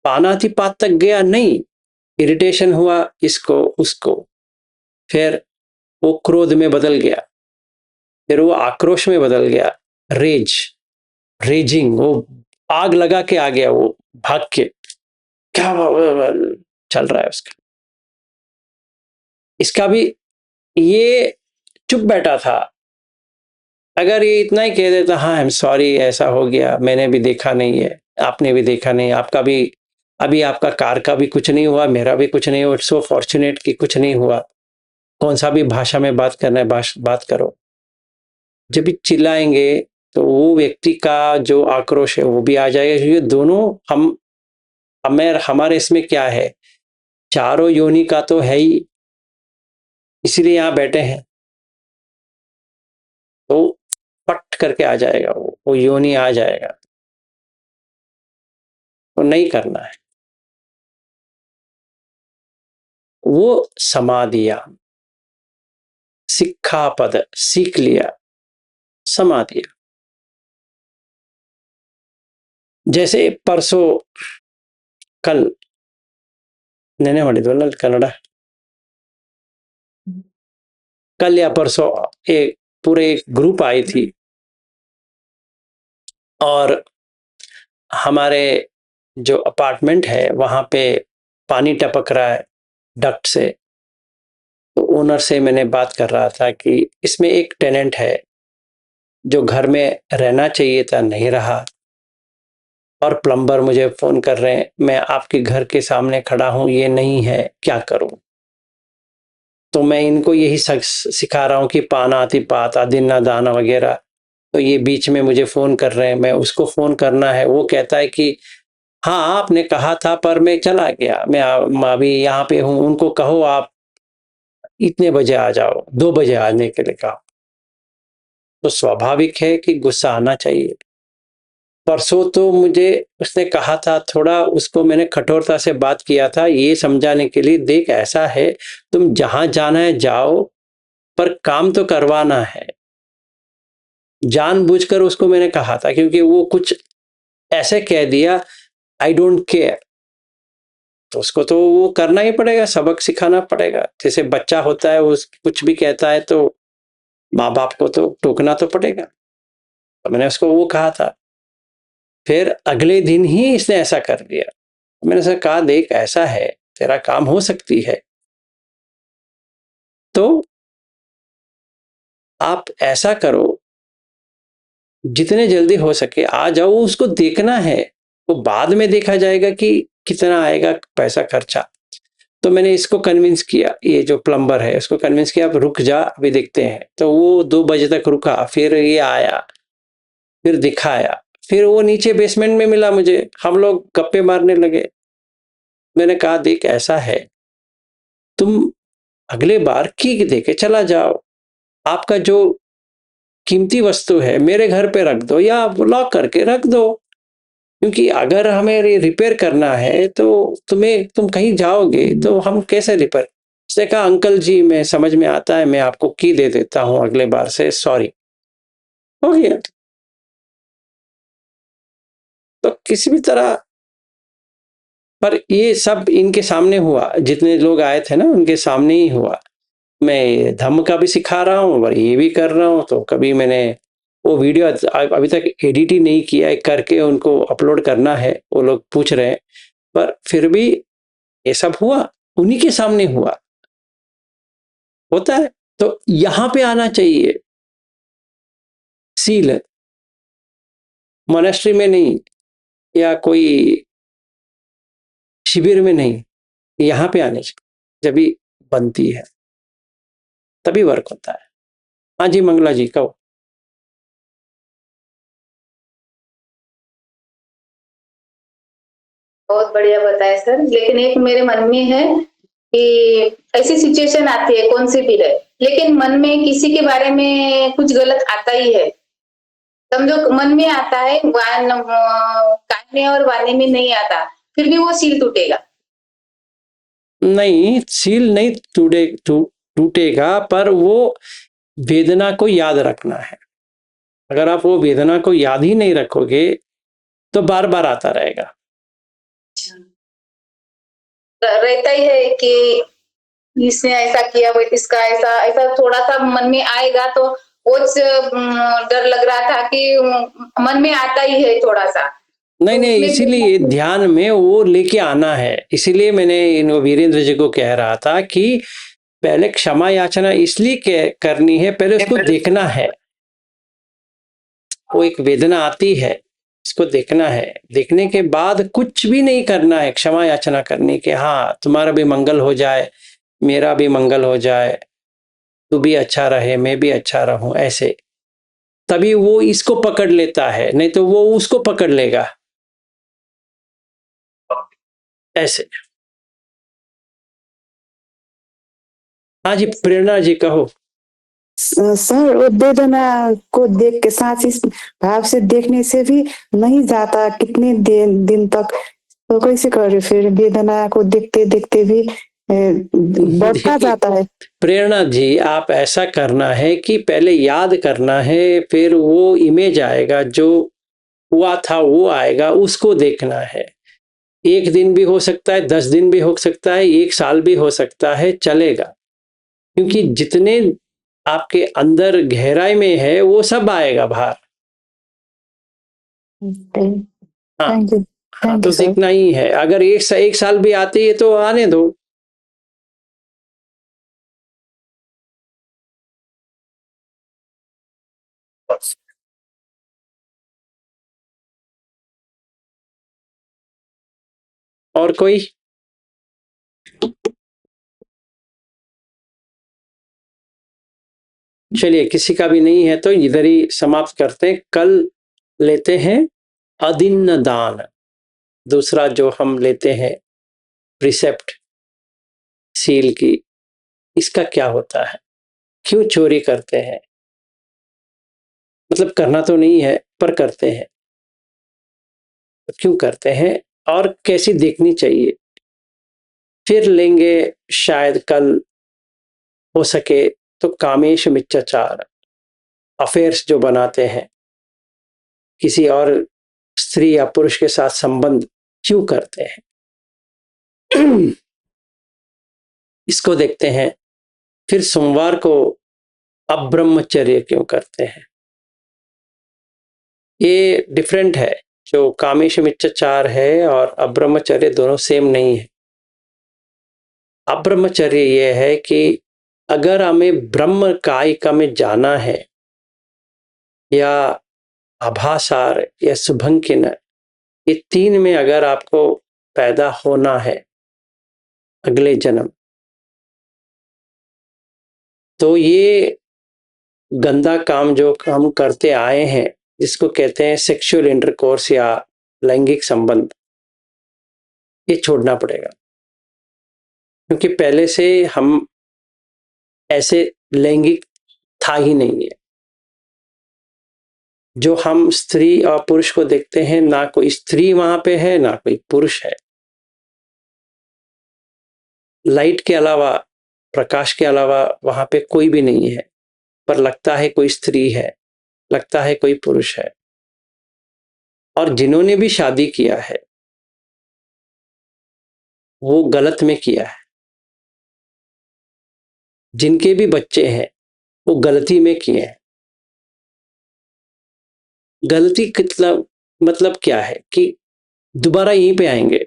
पानातिपात तक गया नहीं, इरिटेशन हुआ इसको उसको, फिर वो क्रोध में बदल गया, फिर वो आक्रोश में बदल गया, रेजिंग, वो आग लगा के आ गया वो भाग के, क्या चल रहा है उसका। इसका भी ये चुप बैठा था। अगर ये इतना ही कह देता हाँ आई एम सॉरी, ऐसा हो गया, मैंने भी देखा नहीं है, आपने भी देखा नहीं, आपका भी अभी आपका कार का भी कुछ नहीं हुआ, मेरा भी कुछ नहीं हुआ, इट्स सो फॉर्चुनेट कि कुछ नहीं हुआ, कौन सा भी भाषा में बात करना है बात करो। जब भी चिल्लाएंगे तो वो व्यक्ति का जो आक्रोश है वो भी आ जाएगा, क्योंकि दोनों हमें हमारे इसमें क्या है, चारों योनि का तो है ही, इसीलिए यहाँ बैठे हैं। तो पट करके आ जाएगा वो योनि आ जाएगा, तो नहीं करना है। वो समाधिया, सिक्खापद सीख लिया, समाधिया। जैसे परसों कल नेने ಮಾಡಿದ್ವಲ್ಲ कन्नड़, कल या परसों एक पूरे एक ग्रुप आई थी और हमारे जो अपार्टमेंट है वहां पे पानी टपक रहा है डक्ट से। तो ओनर से मैंने बात कर रहा था कि इसमें एक टेनेंट है जो घर में रहना चाहिए था, नहीं रहा, और प्लम्बर मुझे फोन कर रहे हैं, मैं आपके घर के सामने खड़ा हूं, ये नहीं है, क्या करूं। तो मैं इनको यही सिखा रहा हूं कि पानाति पाता दिन्ना दाना वगैरह। तो ये बीच में मुझे फोन कर रहे हैं, मैं उसको फोन करना है, वो कहता है कि हाँ आपने कहा था पर मैं चला गया, मैं अभी यहाँ पे हूँ, उनको कहो आप इतने बजे आ जाओ, 2 बजे आने के लिए कहा। तो स्वाभाविक है कि गुस्सा आना चाहिए। परसों तो मुझे उसने कहा था, थोड़ा उसको मैंने कठोरता से बात किया था ये समझाने के लिए, देख ऐसा है तुम जहां जाना है जाओ, पर काम तो करवाना है। जानबूझकर उसको मैंने कहा था, क्योंकि वो कुछ ऐसे कह दिया आई डोंट केयर, तो उसको तो वो करना ही पड़ेगा, सबक सिखाना पड़ेगा। जैसे बच्चा होता है वो कुछ भी कहता है तो माँ बाप को तो टोकना तो पड़ेगा। तो मैंने उसको वो कहा था। फिर अगले दिन ही इसने ऐसा कर दिया। मैंने उसे कहा देख ऐसा है, तेरा काम हो सकती है, तो आप ऐसा करो, जितने जल्दी हो सके आ जाओ, उसको देखना है, वो बाद में देखा जाएगा कि कितना आएगा पैसा खर्चा। तो मैंने इसको कन्विंस किया, ये जो प्लम्बर है उसको कन्विंस किया, अब रुक जा अभी देखते हैं। तो वो 2 बजे तक रुका, फिर ये आया, फिर दिखाया, फिर वो नीचे बेसमेंट में मिला मुझे, हम लोग गप्पे मारने लगे। मैंने कहा देख ऐसा है, तुम अगले बार की देके चला जाओ, आपका जो कीमती वस्तु है मेरे घर पे रख दो या लॉक करके रख दो, क्योंकि अगर हमें रिपेयर करना है तो तुम कहीं जाओगे तो हम कैसे रिपेयर। उसने कहा अंकल जी मैं समझ में आता है, मैं आपको की दे देता हूं अगले बार से, सॉरी, हो गया। तो किसी भी तरह, पर ये सब इनके सामने हुआ, जितने लोग आए थे ना उनके सामने ही हुआ। मैं धम्म का भी सिखा रहा हूँ और ये भी कर रहा हूँ। तो कभी मैंने वो वीडियो अभी तक एडिट ही नहीं किया है, करके उनको अपलोड करना है, वो लोग पूछ रहे हैं, पर फिर भी ये सब हुआ, उन्हीं के सामने हुआ, होता है। तो यहां पे आना चाहिए, सील मोनेस्ट्री में नहीं या कोई शिविर में नहीं, यहाँ पे आने चाहिए, जब भी बनती है तभी वर्क होता है। हाँ जी मंगला जी कहो। बहुत बढ़िया बताया सर, लेकिन एक मेरे मन में है कि ऐसी सिचुएशन आती है कौन सी भी रहे, लेकिन मन में किसी के बारे में कुछ गलत आता ही है, समझो मन में आता है, कान में और वाणी में नहीं आता, फिर भी वो सील टूटेगा। नहीं, सील नहीं टूटेगा, पर वो वेदना को याद रखना है। अगर आप वो वेदना को याद ही नहीं रखोगे तो बार बार आता रहेगा। रहता ही है कि इसने ऐसा किया, वो इसका ऐसा ऐसा थोड़ा सा मन में आएगा, तो वो डर लग रहा था कि मन में आता ही है थोड़ा सा, नहीं नहीं, इसीलिए ध्यान में वो लेके आना है। इसीलिए मैंने इन वीरेंद्र जी को कह रहा था कि पहले क्षमा याचना इसलिए करनी है, पहले उसको देखना है। वो एक वेदना आती है, इसको देखना है। देखने के बाद कुछ भी नहीं करना है, क्षमा याचना करनी कि हाँ तुम्हारा भी मंगल हो जाए, मेरा भी मंगल हो जाए, तू भी अच्छा रहे, मैं भी अच्छा रहूं, ऐसे। तभी वो इसको पकड़ लेता है, नहीं तो वो उसको पकड़ लेगा, ऐसे। हाँ जी, प्रेरणा जी कहो। सर, वो वेदना को देख के सांस इस भाव से देखने से भी नहीं जाता कितने दिन तक, तो कैसे करे फिर? वेदना को देखते देखते भी बढ़ता जाता है। प्रेरणा जी, आप ऐसा करना है कि पहले याद करना है, फिर वो इमेज आएगा, जो हुआ था वो आएगा, उसको देखना है। 1 दिन भी हो सकता है, 10 दिन भी हो सकता है, 1 साल भी हो सकता है, चलेगा। क्योंकि जितने आपके अंदर गहराई में है वो सब आएगा बाहर। हाँ, थैंक यू, हाँ, थैंक तो यू सर। देखना ही है। अगर 1 साल भी आती है तो आने दो। और कोई? चलिए, किसी का भी नहीं है तो इधर ही समाप्त करते हैं। कल लेते हैं अदिन्न दान, दूसरा जो हम लेते हैं प्रिसेप्ट सील की। इसका क्या होता है, क्यों चोरी करते हैं? मतलब करना तो नहीं है पर करते हैं, क्यों करते हैं और कैसी देखनी चाहिए? फिर लेंगे शायद कल, हो सके तो कामेश मिथ्याचार, अफेयर्स जो बनाते हैं, किसी और स्त्री या पुरुष के साथ संबंध क्यों करते हैं, इसको देखते हैं। फिर सोमवार को अब्रह्मचर्य क्यों करते हैं? ये डिफरेंट है। जो कामेश मिथ्याचार है और अब्रह्मचर्य दोनों सेम नहीं है। अब्रह्मचर्य ये है कि अगर हमें ब्रह्म कायिका में जाना है, या आभासार या शुभंकिन, ये 3 में अगर आपको पैदा होना है अगले जन्म, तो ये गंदा काम जो हम करते आए हैं, जिसको कहते हैं सेक्सुअल इंटरकोर्स या लैंगिक संबंध, ये छोड़ना पड़ेगा। क्योंकि पहले से हम ऐसे लैंगिक था ही नहीं है। जो हम स्त्री और पुरुष को देखते हैं, ना कोई स्त्री वहां पे है ना कोई पुरुष है। लाइट के अलावा, प्रकाश के अलावा वहां पे कोई भी नहीं है, पर लगता है कोई स्त्री है, लगता है कोई पुरुष है। और जिन्होंने भी शादी किया है वो गलत में किया है, जिनके भी बच्चे हैं वो गलती में किए हैं। गलती कितना मतलब क्या है कि दोबारा यहीं पे आएंगे।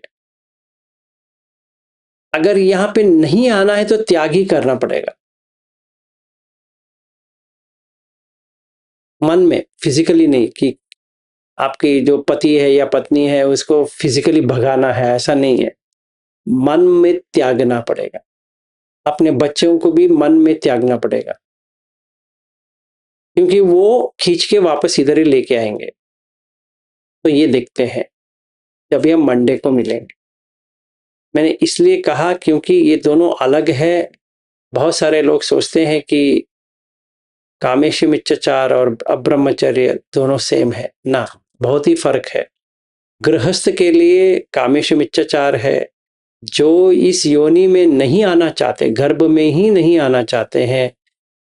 अगर यहां पे नहीं आना है तो त्याग ही करना पड़ेगा, मन में, फिजिकली नहीं कि आपकी जो पति है या पत्नी है उसको फिजिकली भगाना है, ऐसा नहीं है। मन में त्यागना पड़ेगा। अपने बच्चों को भी मन में त्यागना पड़ेगा, क्योंकि वो खींच के वापस इधर ही लेके आएंगे। तो ये देखते हैं जब हम मंडे को मिलेंगे। मैंने इसलिए कहा क्योंकि ये दोनों अलग है। बहुत सारे लोग सोचते हैं कि कामेश मिथ्याचार और अब्रह्मचर्य दोनों सेम है ना, बहुत ही फर्क है। गृहस्थ के लिए कामेश मिथ्याचार है, जो इस योनि में नहीं आना चाहते, गर्भ में ही नहीं आना चाहते हैं,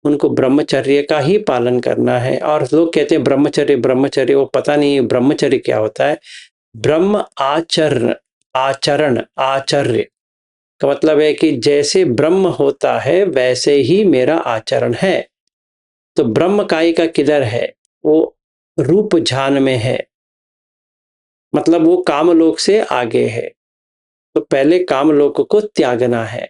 उनको ब्रह्मचर्य का ही पालन करना है। और लोग कहते हैं ब्रह्मचर्य ब्रह्मचर्य, वो पता नहीं ब्रह्मचर्य क्या होता है। ब्रह्म आचरण, आचरण, आचर्य का मतलब है कि जैसे ब्रह्म होता है वैसे ही मेरा आचरण है। तो ब्रह्म कायिका किधर है? वो रूप ध्यान में है। मतलब वो कामलोक से आगे है। तो पहले कामलोक को त्यागना है।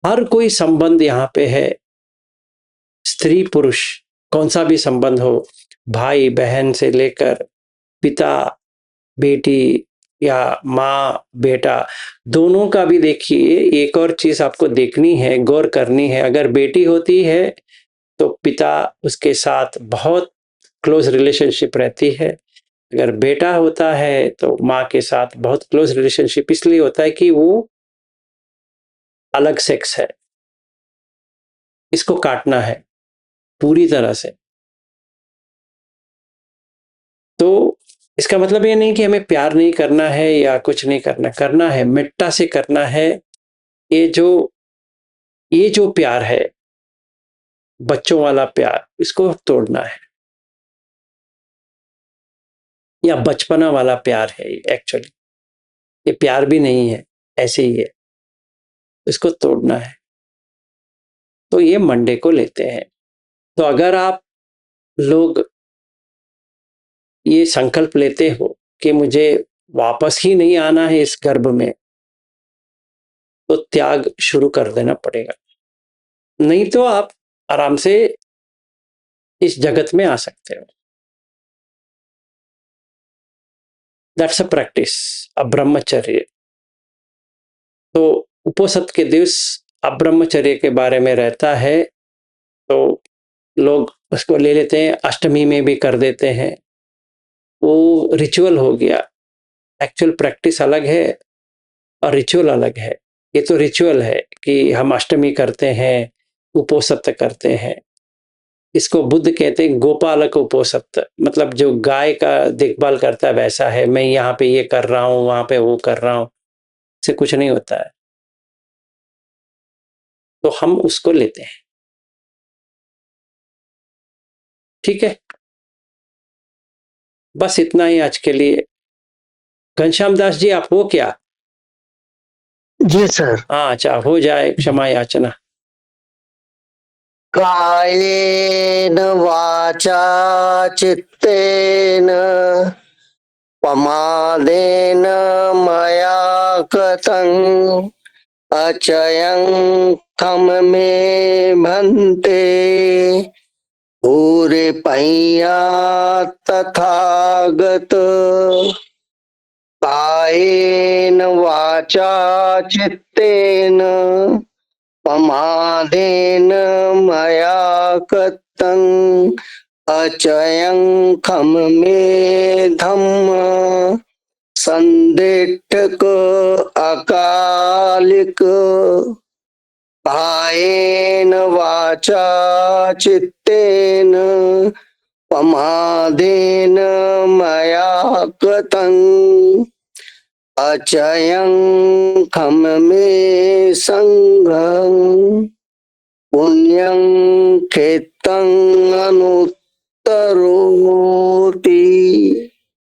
हर कोई संबंध यहाँ पे है, स्त्री पुरुष कौन सा भी संबंध हो, भाई बहन से लेकर पिता बेटी या माँ बेटा, दोनों का भी देखिए। एक और चीज आपको देखनी है, गौर करनी है। अगर बेटी होती है तो पिता उसके साथ बहुत क्लोज रिलेशनशिप रहती है। अगर बेटा होता है तो माँ के साथ बहुत क्लोज रिलेशनशिप इसलिए होता है कि वो अलग सेक्स है। इसको काटना है पूरी तरह से। तो इसका मतलब ये नहीं कि हमें प्यार नहीं करना है या कुछ नहीं करना है, मिट्टा से करना है। ये जो प्यार है, बच्चों वाला प्यार, इसको तोड़ना है। या बचपना वाला प्यार है एक्चुअली, ये प्यार भी नहीं है, ऐसे ही है, इसको तोड़ना है। तो ये मंडे को लेते हैं। तो अगर आप लोग ये संकल्प लेते हो कि मुझे वापस ही नहीं आना है इस गर्भ में, तो त्याग शुरू कर देना पड़ेगा। नहीं तो आप आराम से इस जगत में आ सकते हो। दैट्स अ प्रैक्टिस, अ ब्रह्मचर्य। तो उपोषित के दिवस अब्रह्मचर्य के बारे में रहता है, तो लोग उसको ले लेते हैं, अष्टमी में भी कर देते हैं। वो रिचुअल हो गया। एक्चुअल प्रैक्टिस अलग है और रिचुअल अलग है। ये तो रिचुअल है कि हम अष्टमी करते हैं, उपोषित करते हैं। इसको बुद्ध कहते हैं गोपालक उपोषित, मतलब जो गाय का देखभाल करता है वैसा है। मैं यहाँ पे ये कर रहा हूँ, वहां पे वो कर रहा हूँ, इससे कुछ नहीं होता है। तो हम उसको लेते हैं। ठीक है, बस इतना ही आज के लिए। घनश्याम दास जी, आप हो क्या? जी सर। हाँ, अच्छा, हो जाए क्षमा याचना। कायेन वाचा चित्तेन प्रमादेन मया कृतं अचयं खम मे भन्ते पूरे पय्या तथागत कायेन वाचा चित्तेन प्रमादेन मया कृतं अचयं खम मे धम्म संदिट्ठक अकालिक कायेन वाचा चित्तेन प्रमादेन मया कृतं अचयं खम मे संघं पुण्यं खेतं अनुत्तरोति।